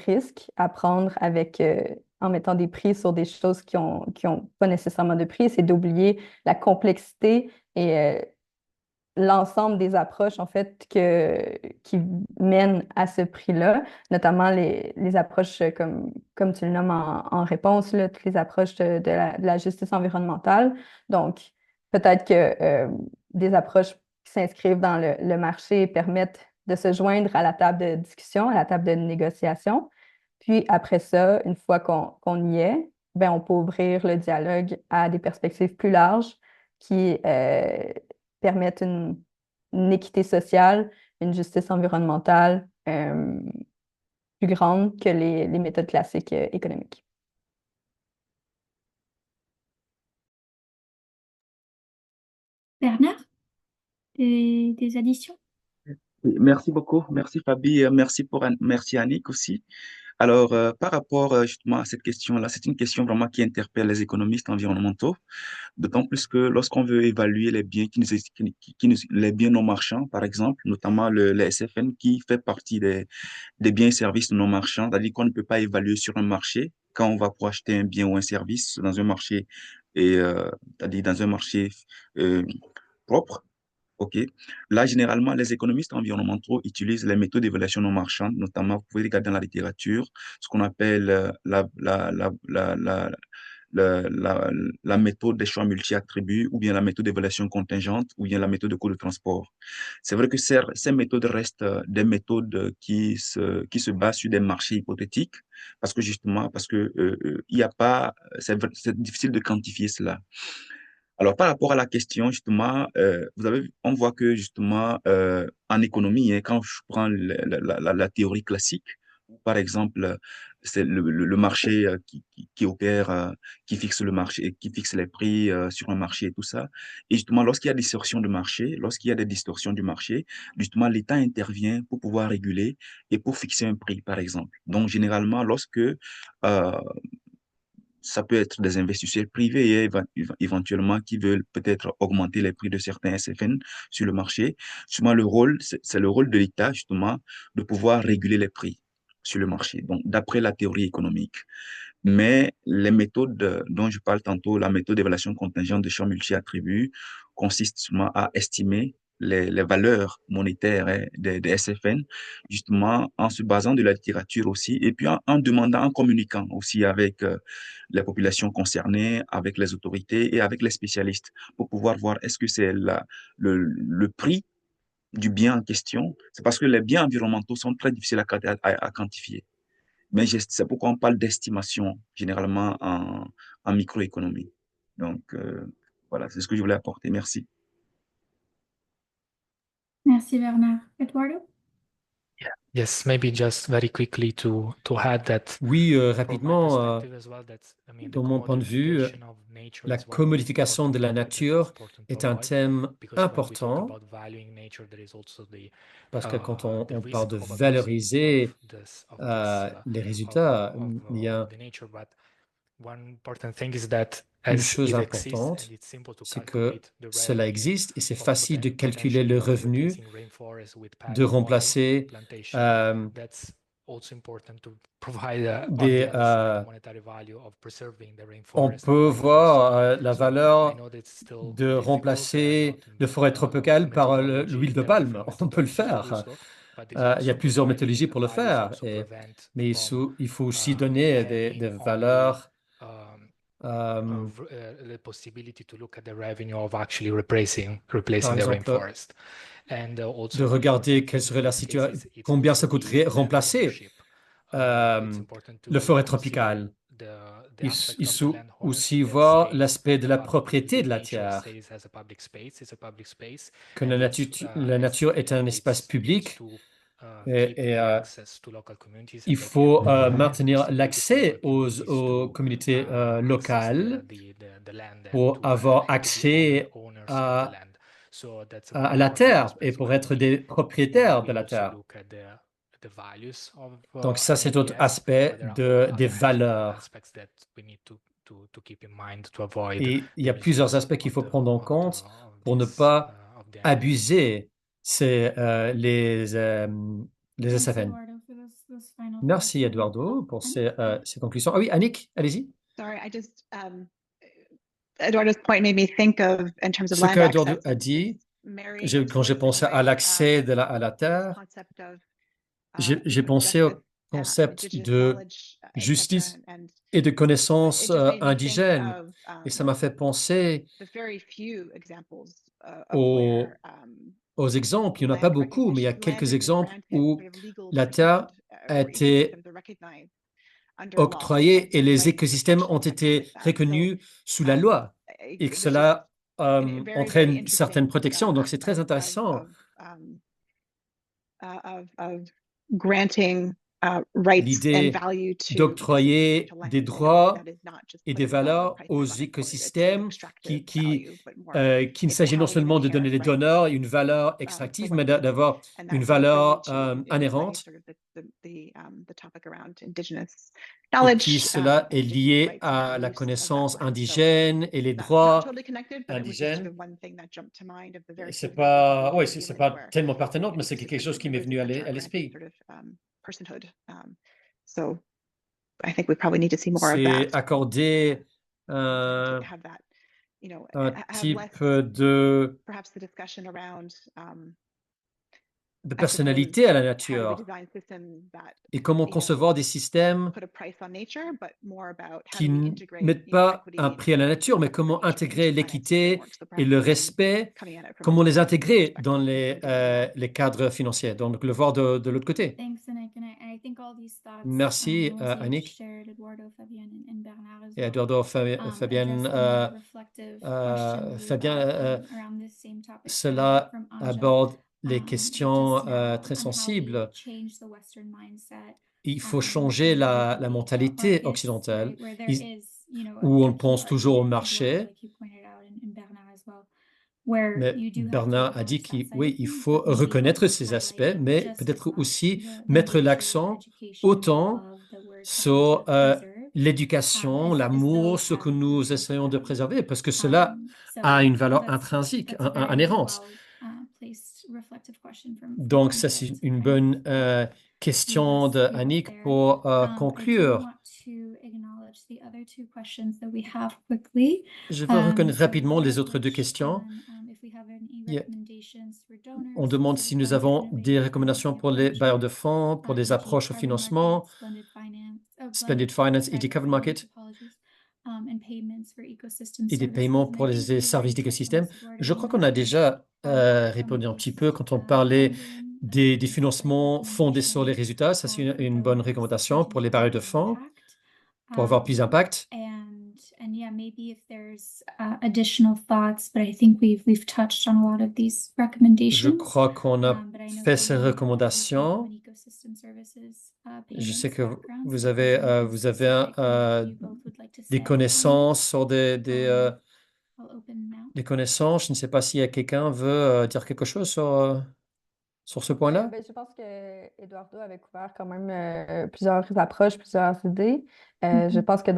risque à prendre en mettant des prix sur des choses qui ont pas nécessairement de prix, c'est d'oublier la complexité et l'ensemble des approches, en fait, qui mènent à ce prix-là, notamment les approches, comme tu le nommes en réponse, là, toutes les approches de la justice environnementale. Donc, peut-être que des approches qui s'inscrivent dans le marché permettent de se joindre à la table de discussion, à la table de négociation. Puis après ça, une fois qu'on y est, ben, on peut ouvrir le dialogue à des perspectives plus larges qui permettent une équité sociale, une justice environnementale plus grande que les méthodes classiques économiques. Bernard, des additions? Merci beaucoup. Merci Fabi. Merci Annick aussi. Alors, par rapport justement à cette question-là, c'est une question vraiment qui interpelle les économistes environnementaux, d'autant plus que lorsqu'on veut évaluer les biens les biens non marchands, par exemple, notamment les SFN qui fait partie des biens et services non marchands, c'est-à-dire qu'on ne peut pas évaluer sur un marché quand on va pour acheter un bien ou un service dans un marché et c'est-à-dire dans un marché euh, propre. OK. Là, généralement, les économistes environnementaux utilisent les méthodes d'évaluation non marchande, notamment, vous pouvez regarder dans la littérature, ce qu'on appelle la méthode des choix multi-attributs, ou bien la méthode d'évaluation contingente, ou bien la méthode de coût de transport. C'est vrai que ces méthodes restent des méthodes qui se basent sur des marchés hypothétiques, parce que justement, parce que il y a pas, c'est difficile de quantifier cela. Alors, par rapport à la question, justement, on voit que, justement, en économie, hein, quand je prends la théorie classique, par exemple, c'est le marché qui opère, qui fixe le marché, qui fixe les prix sur un marché et tout ça. Et justement, lorsqu'il y a distorsion de marché, lorsqu'il y a des distorsions du marché, justement, l'État intervient pour pouvoir réguler et pour fixer un prix, par exemple. Donc, généralement, lorsque ça peut être des investisseurs privés et éventuellement qui veulent peut-être augmenter les prix de certains SFN sur le marché. Justement, c'est le rôle de l'État, justement, de pouvoir réguler les prix sur le marché. Donc, d'après la théorie économique. Mais les méthodes dont je parle tantôt, la méthode d'évaluation contingente de champs multi-attributs, consiste justement à estimer les valeurs monétaires hein, des SFN, justement en se basant de la littérature aussi, et puis en demandant, en communiquant aussi avec les populations concernées, avec les autorités et avec les spécialistes, pour pouvoir voir est-ce que c'est le prix du bien en question. C'est parce que les biens environnementaux sont très difficiles à quantifier. Mais c'est pourquoi on parle d'estimation, généralement en microéconomie. Donc, voilà, c'est ce que je voulais apporter. Merci. Merci Bernard. Eduardo? Yes, maybe just very quickly to add that Oui, from my rapidement, perspective as well, that I mean the dans mon point de vue, commodification of nature la is one of the commodification important de la topic that is nature important to est un avoid, thème because when we talk important about valuing nature, there is also parce que quand the on parle risk de of abusing valoriser of les résultats, il y a the nature. But one important thing is that une as chose it exists and importante, it's simple to c'est que calculate the cela revenue existe et c'est of facile de calculer potentially le revenu replacing rainforest with de palm oil remplacer plantation. That's also important to provide on the des... other side a monetary value of preserving the on rainforest peut and voir biodiversity. la So I valeur know that it's still de difficult remplacer not le forêt tropicale par l'huile methodology, de there are palme. different On peut le methodologies to do faire. so, but this Il y a also plusieurs providing méthodologies pour le values faire, also prevent mais from il faut aussi donner des having only valeurs of the possibility to look at the revenue of actually par replacing the exemple, rainforest, and de also an regarder important quelle thing serait in la this case situation, is it's combien ça also coûterait the land remplacer ownership. It's important le to forêt consider tropicale. the aspect Il of the faut land ownership aussi that voir stays l'aspect de a la public, propriété de la nature terre, stays as a public space. It's a public space, que and la nature est un espace public et access to local communities, il and they faut can maintenir possibility for l'accès opportunities aux to communautés access locales the land and pour avoir to be accès owners of the land. So that's a very à la important terre et aspect pour when être des when propriétaires de we la also terre. look at the values of Donc ça, an c'est autre EPF, aspect but there are des other valeurs. aspects that we need to keep in mind to avoid Et il y the a plusieurs misuse aspects qu'il of faut prendre en compte of pour ne this pas of the animals. abuser les Thanks, SFN. Eduardo, for those final thoughts. Merci Eduardo pour ces conclusions. Ah oui, Annick, allez-y. Sorry, I just Eduardo's point made me think of in terms of Ce land qu'Eduardo access. a dit, Marrying into quand j'ai it in a pensé à way l'accès à la this terre, concept of j'ai pensé au justice, concept indigenous de knowledge, etc. justice And et de but connaissances it just made me think indigènes. of Et ça m'a fait penser the very few examples of aux, where aux exemples. Il n'y en a pas land beaucoup, mais il y a recognition, land quelques has been exemples granted. où We have legal la terre treatment a for été ecosystems are recognized under law, and octroyée et certain les rights and écosystèmes ont protections that come été with that. So reconnus sous la loi et que this just cela very, very entraîne certaines interesting protections. Donc, c'est très aspect intéressant. of granting l'idée d'octroyer des droits et des valeurs aux écosystèmes qu'il ne s'agit non seulement de donner des donneurs une valeur extractive, mais d'avoir une valeur inhérente. Et qui cela est lié à la connaissance indigène et les droits indigènes. C'est pas, oui, c'est pas tellement pertinent, mais c'est quelque chose qui m'est venu à l'esprit. C'est accorder un type de personnalité à la nature et comment concevoir des systèmes qui ne mettent pas un prix à la nature, mais comment intégrer l'équité et le respect, comment les intégrer dans les cadres financiers, donc le voir de l'autre côté. Merci, Annick. Et Eduardo, Fabien, cela aborde les questions très sensibles. Il faut changer la mentalité occidentale où on pense toujours au marché. Mais Bernard a dit oui, il faut reconnaître ces aspects, mais peut-être aussi mettre l'accent autant sur l'éducation, l'amour, ce que nous essayons de préserver, parce que cela a une valeur intrinsèque, inhérente. Donc, ça, c'est une bonne question d'Annick pour conclure. Je veux reconnaître rapidement les autres deux questions. On demande si nous avons des recommandations pour les bailleurs de fonds, pour des approches au financement, Splendid Finance et des Covered Market, et des paiements pour les services d'écosystème. Je crois qu'on a déjà répondu un petit peu quand on parlait des financements fondés sur les résultats. Ça, c'est une bonne recommandation pour les bailleurs de fonds, pour avoir plus d'impact. Je crois qu'on a fait ces recommandations. Je sais que vous avez des connaissances sur des connaissances. Je ne sais pas s'il y a quelqu'un qui veut dire quelque chose sur ce point-là. Je pense que Eduardo avait couvert quand même plusieurs approches, plusieurs idées. Je pense que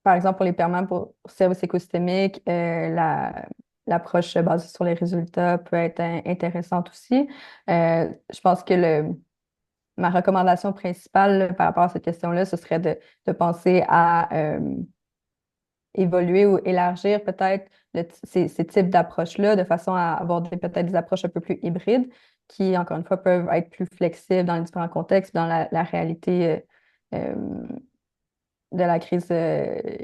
par exemple, pour les paiements pour services écosystémiques, l'approche basée sur les résultats peut être intéressante aussi. Je pense que ma recommandation principale par rapport à cette question-là, ce serait de penser à évoluer ou élargir peut-être ces types d'approches-là de façon à avoir peut-être des approches un peu plus hybrides qui, encore une fois, peuvent être plus flexibles dans les différents contextes, dans la réalité de la crise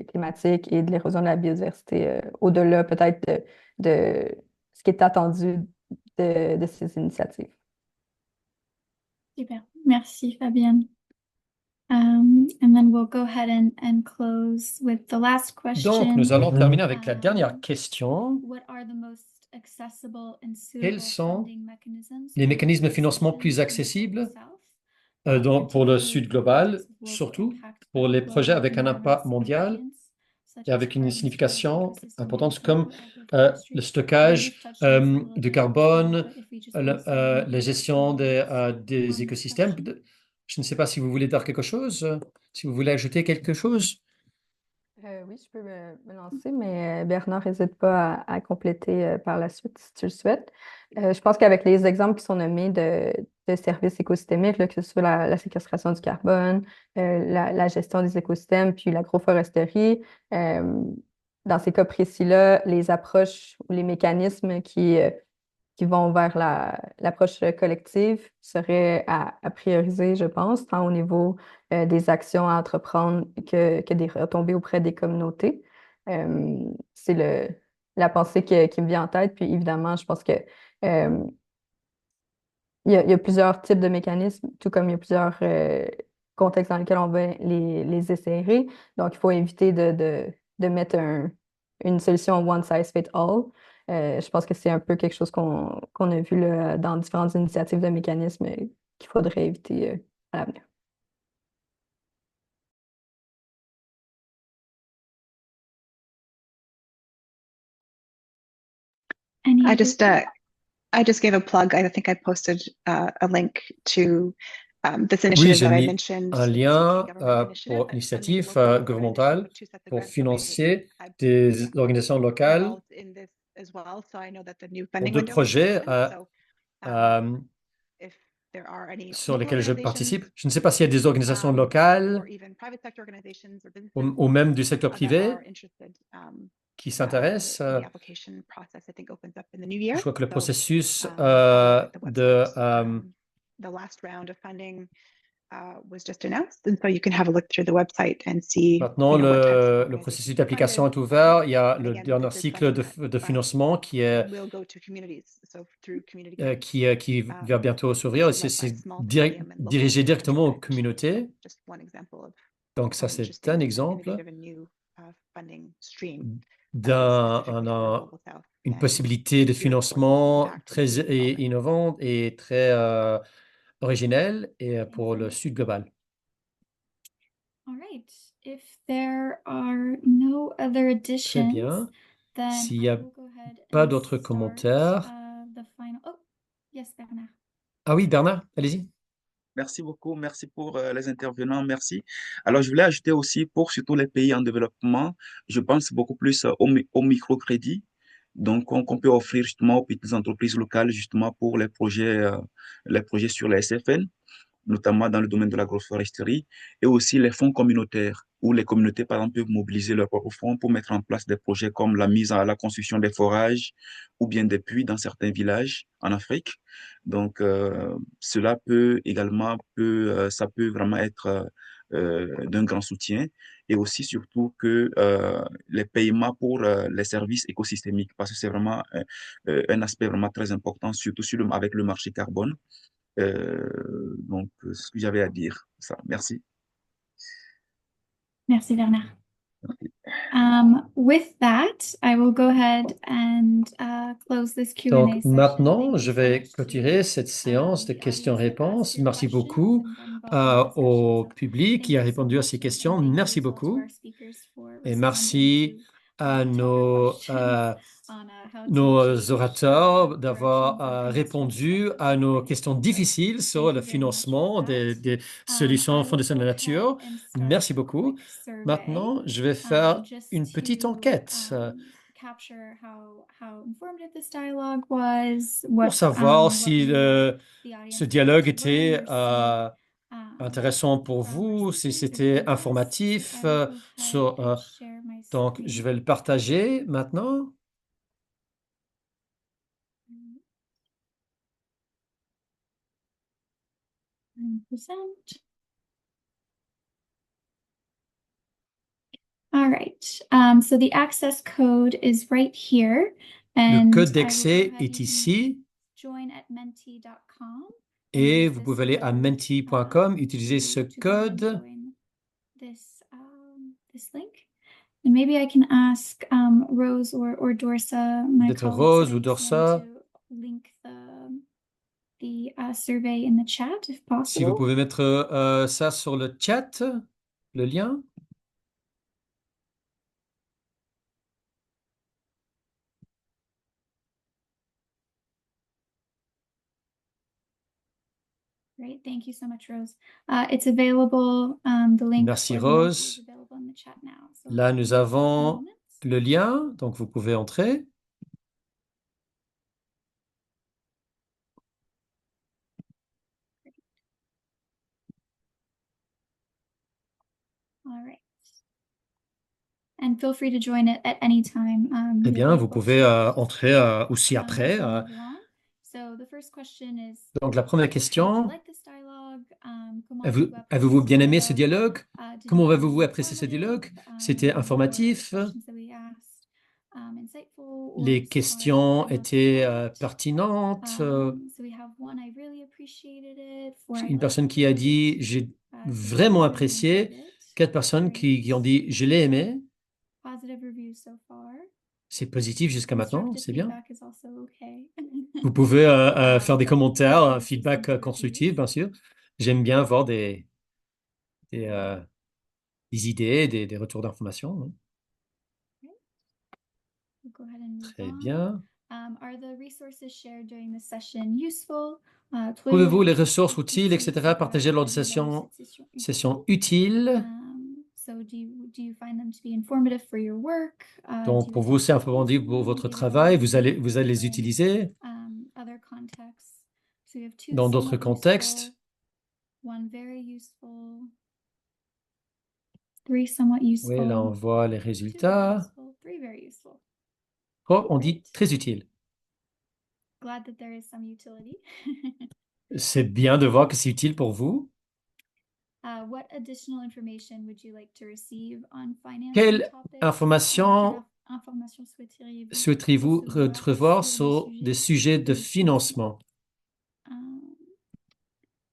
climatique et de l'érosion de la biodiversité, au-delà peut-être de ce qui est attendu de ces initiatives. Super, merci Fabienne. And then we'll go ahead and close with the last question. Donc, nous allons terminer avec la dernière question. Quels sont les mécanismes de financement plus accessibles pour le Sud global, surtout pour les projets avec un impact mondial et avec une signification importante comme le stockage de carbone, la gestion des écosystèmes? Je ne sais pas si vous voulez dire quelque chose, si vous voulez ajouter quelque chose. Oui, je peux me lancer, mais Bernard, n'hésite pas à compléter par la suite si tu le souhaites. Je pense qu'avec les exemples qui sont nommés de services écosystémiques, là, que ce soit la séquestration du carbone, la gestion des écosystèmes, puis l'agroforesterie, dans ces cas précis-là, les approches ou les mécanismes qui vont vers l'approche collective seraient à prioriser, je pense, tant au niveau des actions à entreprendre que des retombées auprès des communautés. C'est la pensée qui me vient en tête. Puis évidemment, je pense que il y a plusieurs types de mécanismes, tout comme il y a plusieurs contextes dans lesquels on va les essayer. Donc, il faut éviter de mettre une solution one size fit all. Je pense que c'est un peu quelque chose qu'on a vu là, dans différentes initiatives de mécanismes qu'il faudrait éviter à l'avenir. I just gave a plug. I think I posted a link to this Oui, initiative j'ai that I mis mentioned. un It's a lien CT government initiative pour that funds l'initiative local organizations gouvernementale with two sets of pour grants. So financer I des organisations locales involved in this as well. So I know that the new pour funding deux window is projets open. So if there are any sur local lesquels je organizations, participe. Je ne sais pas s'il y a des organisations or locales even private sector organizations or ou businesses même du secteur that privé are interested, qui s'intéressent. the application process, I think, opens up in the new year. Je crois que le So, processus have a look at the de website. The last round of funding was just announced, and so you can have a look through the website and see maintenant, what types of le organizations processus are d'application funded. est ouvert. Il y a And le again, dernier this is cycle funding de financement qui est will go to communities, so through community grants, qui va bientôt s'ouvrir. led by C'est small to medium and local dirigé directement aux entrepreneurs. communautés. So just one example of Donc ça, c'est just un an exemple innovative and new funding stream d'une possibilité de financement très innovante et très originelle et pour le Sud global. All right. If there are no other Très additions, bien. then S'il I n'y a will go ahead pas and d'autres start, commentaires. the final. Oh, yes, Bernard. Ah oui, Bernard, allez-y. Merci beaucoup, merci pour les intervenants, merci. Alors, je voulais ajouter aussi pour surtout les pays en développement, je pense beaucoup plus au microcrédit, donc qu'on peut offrir justement aux petites entreprises locales justement pour les projets sur les SFN, notamment dans le domaine de l'agroforesterie, et aussi les fonds communautaires, où les communautés, par exemple, peuvent mobiliser leurs propres fonds pour mettre en place des projets comme la construction des forages ou bien des puits dans certains villages en Afrique. Donc, cela peut également, ça peut vraiment être d'un grand soutien et aussi surtout que les paiements pour les services écosystémiques, parce que c'est vraiment un aspect vraiment très important, surtout avec le marché carbone. Donc, ce que j'avais à dire, ça. Merci. Merci, Bernard. With that, I will go ahead and close this Q&A Donc session. maintenant, Thank je you so vais much clôturer to cette séance de the audience that asked questions-réponses. your Merci questions beaucoup and got involved in the au session. So public qui thank a you so répondu à much, ces and questions. thank you Merci as well to our beaucoup. speakers for Et responding merci to à tougher questions on how to nos achieve orateurs directions d'avoir and répondu perspectives à nos today. questions So difficiles sur thank le you very much for financement that. des solutions I will fondées sur la go nature. ahead and start Merci a beaucoup. quick survey, Maintenant, je vais faire just une petite to enquête capture how informative this dialogue was, pour savoir what si you want the ce audience dialogue to était learn or see, intéressant pour from our vous, si speakers, if c'était yes. informatif. So I will go ahead and Sur, share my donc, je screen. vais le partager maintenant. And present. All right. So the access code is right here. Le And code I will go d'accès ahead. est You can ici join at menti.com. et use vous this pouvez aller à code, menti.com, utiliser ce to go ahead and code. join this link. And maybe I can ask Rose or Dorsa, my Peut-être colleagues Rose at ou ITM, Dorsa. to link the survey in the chat if possible. Si vous pouvez mettre ça sur le chat, le lien. Great, thank you so much, Rose. It's available, the link Merci, for the Menti Rose. is available in the chat now. So Là, nous a avons moment. le lien, donc vous pouvez entrer. All right. And feel free to join it at any time. Eh Really bien, vous able pouvez to, entrer aussi après. as we move along. So the first question is, Donc, la première did you question, like this dialogue? Comment avez-vous avez-vous bien aimé ce dialogue? Did Comment you find avez-vous it apprécié ce dialogue? informative? C'était Were informatif? questions that we asked, insightful or Les questions somewhat étaient not? pertinentes? So we have one, I really appreciated it. Four, I Une personne liked qui a it. dit j'ai Three, vraiment I really apprécié. enjoyed it. 4 personnes qui ont dit je l'ai aimé. Positive reviews so far. C'est positif jusqu'à maintenant, Constructive c'est bien. feedback is also okay. Vous pouvez faire des commentaires, un Thank you, feedback some constructif, reviews. bien sûr. J'aime bien avoir des, des idées, des retours d'informations. Hein. We'll go ahead and move Très on. bien. Are the resources shared during the session useful? Trouvez-vous les ressources utiles, etc., partagées lors de sessions utiles? So do you find them to be informative for your work? Donc, pour vous, c'est informatif pour votre travail. Vous allez les utiliser Other contexts. So we have two dans d'autres somewhat contextes. useful, one very useful, three somewhat useful, Oui, là, on voit les two very résultats. useful, three very useful. Oh, on dit très utile. Glad that there is some utility. C'est bien de voir que c'est utile pour vous. What additional information would you like to receive on financing Quelle topics? information Quelle information souhaiteriez-vous recevoir sur des sujets de financement?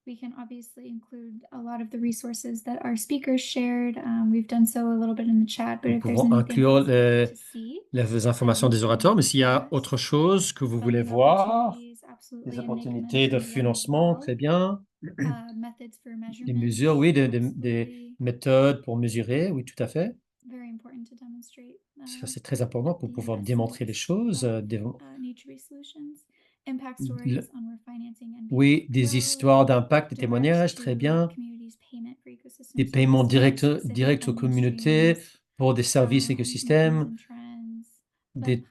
We can obviously include a lot of the resources that our speakers shared. We've done so a little bit in the chat, but Nous if there's pouvons anything inclure else you'd like to see, les informations des orateurs, mais s'il y a autre chose que vous voulez voir, des opportunités de financement, très bien. Methods for Des measurement, mesures, oui, des absolutely. méthodes pour mesurer, oui, tout à fait. Very important to demonstrate, Ça, c'est très important pour the pouvoir démontrer les choses. Nature-based solutions, impact stories on refinancing and Oui, des histoires d'impact, des témoignages, très bien. Des paiements directs aux communautés pour des services écosystèmes, des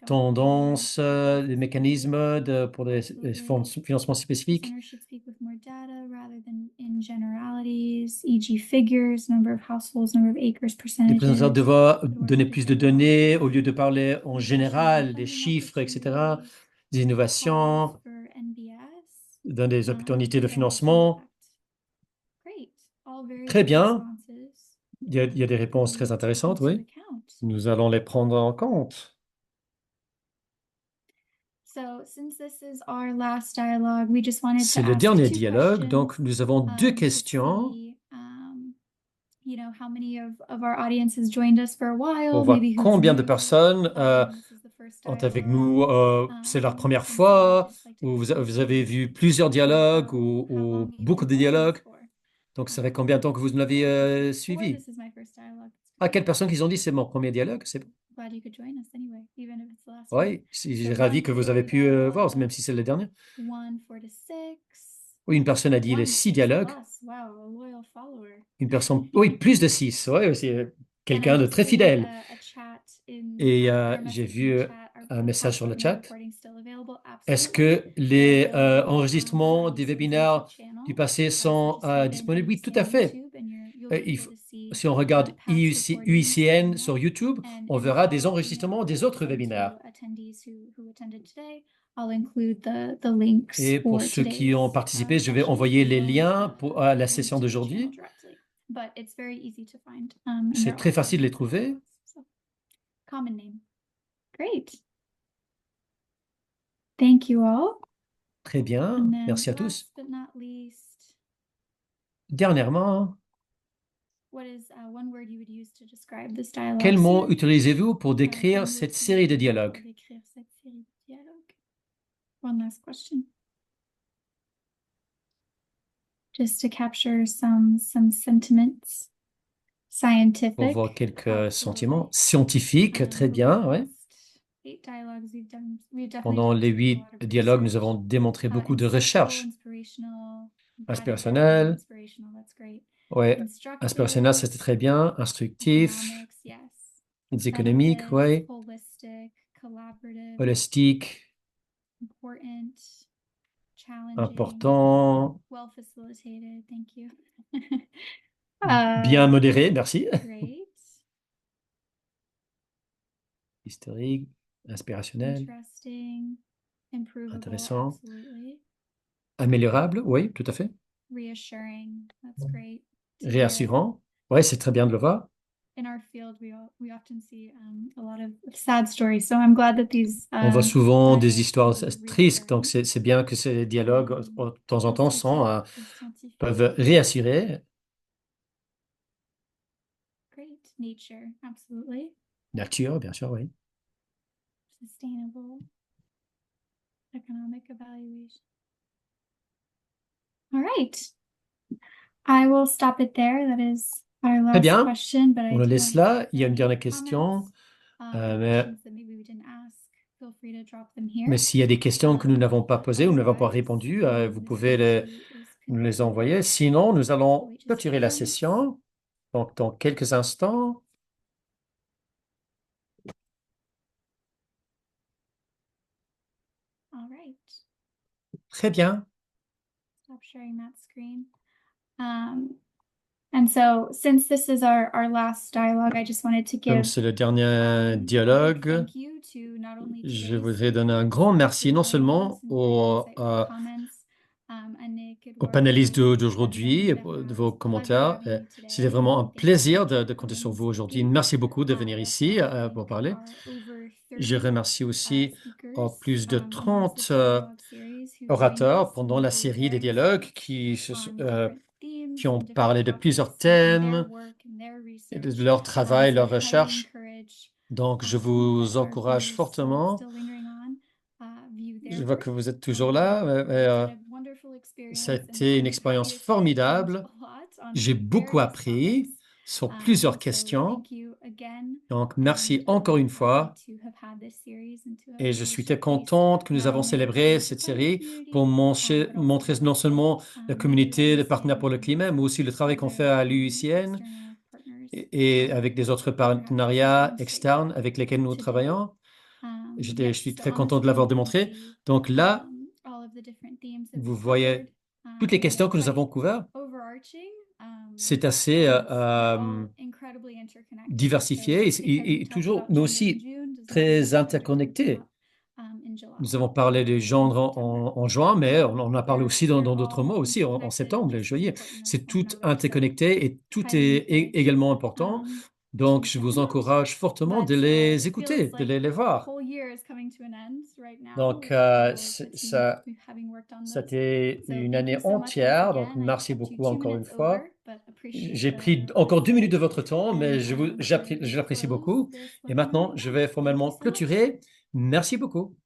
tendances, des mécanismes pour des financements spécifiques. Presenters should speak with more data rather than in generalities, e.g. figures, number of households, number of acres, Les percentages. présentateurs doivent donner plus de données au lieu de parler en général des chiffres, etc., des innovations, dans des opportunités de financement. Très bien. Il y a des réponses très intéressantes, oui. Nous allons les prendre en compte. C'est le dernier dialogue, donc nous avons deux questions pour voir combien de personnes sont avec nous. C'est leur première fois, ou vous avez vu plusieurs dialogues ou beaucoup de dialogues. Donc, ça fait combien de temps que vous l'avez suivi? À quelle personne qu'ils ont dit c'est mon premier dialogue? C'est bon. Oui, j'ai ravi que vous avez pu voir, même si c'est le dernier. Oui, une personne a dit les 6 dialogues. Une personne, oui, plus de 6. Oui, c'est quelqu'un de très fidèle. Et j'ai vu un message sur le chat. Est-ce que les enregistrements des webinaires du passé sont disponibles? Oui, tout à fait. Si on regarde UICN sur YouTube, on verra des enregistrements des autres webinaires. Et pour ceux qui ont participé, je vais envoyer les liens à la session d'aujourd'hui. C'est très facile de les trouver. Thank you all. Très bien, merci à tous. Dernièrement, quel mot utilisez-vous pour décrire cette série de dialogues? One last question. Just to capture some sentiments. Scientific. Pour voir quelques sentiments scientifiques, très bien, ouais. Pendant les 8 dialogues, nous avons démontré beaucoup de recherches. Inspirationnel. Oui, inspirationnel, c'était très bien. Instructif. Économique, oui. Holistique. Important. Bien modéré, merci. Historique, inspirationnel. Intéressant. Améliorable, oui, tout à fait. Réassurant. Oui, c'est très bien de le voir. On voit souvent des histoires tristes, donc c'est bien que ces dialogues, de temps en temps, peuvent réassurer. Nature, bien sûr, oui. All right. I will stop it there. That is our Très last bien, question, but I on le do laisse want to là. Il y a une dernière question, mais questions that maybe we didn't ask. Feel free to drop them here. mais s'il y a des questions que nous n'avons pas posées ou nous n'avons pas Otherwise, répondu, vous this pouvez activity is nous les concluded. envoyer. Sinon, nous allons We just clôturer la close. session. Donc, dans quelques instants. All right. Très bien. Stop sharing that screen. And so, since this is our last dialogue, I just wanted to Comme give c'est le dernier a big dialogue, thank you to not only je today's voudrais donner un speakers, grand but merci to non joining seulement us and very insightful comments. aux panélistes Eduardo, d'aujourd'hui et Brendan, de vos it was a pleasure commentaires. having you today. C'était vraiment un Thank you plaisir so much de for compter sur coming vous and aujourd'hui. speaking. Merci beaucoup de I venir also ici wanna thank pour parler. our over Je 30 remercie aussi speakers plus de in this 30 dialogue series who joined orateurs us, pendant who la gave série des their dialogues insight qui different themes ont and different parlé de plusieurs topics and their thèmes, work and their et de research. leur travail, So leur I highly recherche. encourage Donc, je that vous our encourage viewers fortement. still lingering on view their Je vois que work. vous êtes toujours là. It's been a wonderful experience, and C'était une I'm happy expérience to say I've learned formidable. a lot on J'ai some beaucoup various appris topics. sur plusieurs So questions. thank you again. Donc, merci I'm encore une happy fois. to have had this series and to have Et been je able to suis très showcase contente que nous not avons only célébré the cette climate série community, pour but also montrer non seulement la many communauté des legacy partenaires pour le climat, mais aussi le travail qu'on fait other à l'UICN external partners et avec des autres that we're happy to partenariats demonstrate externes avec lesquels nous today. travaillons. Je Yes, suis so très on the content de screen l'avoir you can démontré. see Donc là, all of the different themes that vous we voyez covered. toutes les questions It's que nous quite avons couvertes. overarching. C'est assez And they're all incredibly interconnected. diversifié So just like we et talked toujours, about mais gender in aussi June does not mean très that we won't talk interconnecté. about, in July Nous avons parlé des or in genres September. en juin, mais on en a parlé aussi dans They're d'autres all mois aussi, en interconnected and septembre et just as juillet. important as C'est one tout another. So interconnecté et tout highly est encourage également important. Donc, to je take vous note. encourage fortement But de les it écouter, feels de like les the voir. whole year is coming to an end right now Donc, with all of the teams having worked on this. c'était So une thank année you so much once entière. Donc, again. I merci kept you beaucoup 2 encore une minutes fois. over, but appreciate J'ai pris the encore 2 minutes de space. votre temps, mais And, je l'apprécie we beaucoup. close Et this maintenant, webinar je now. vais Thank you formellement so much. clôturer. Merci beaucoup.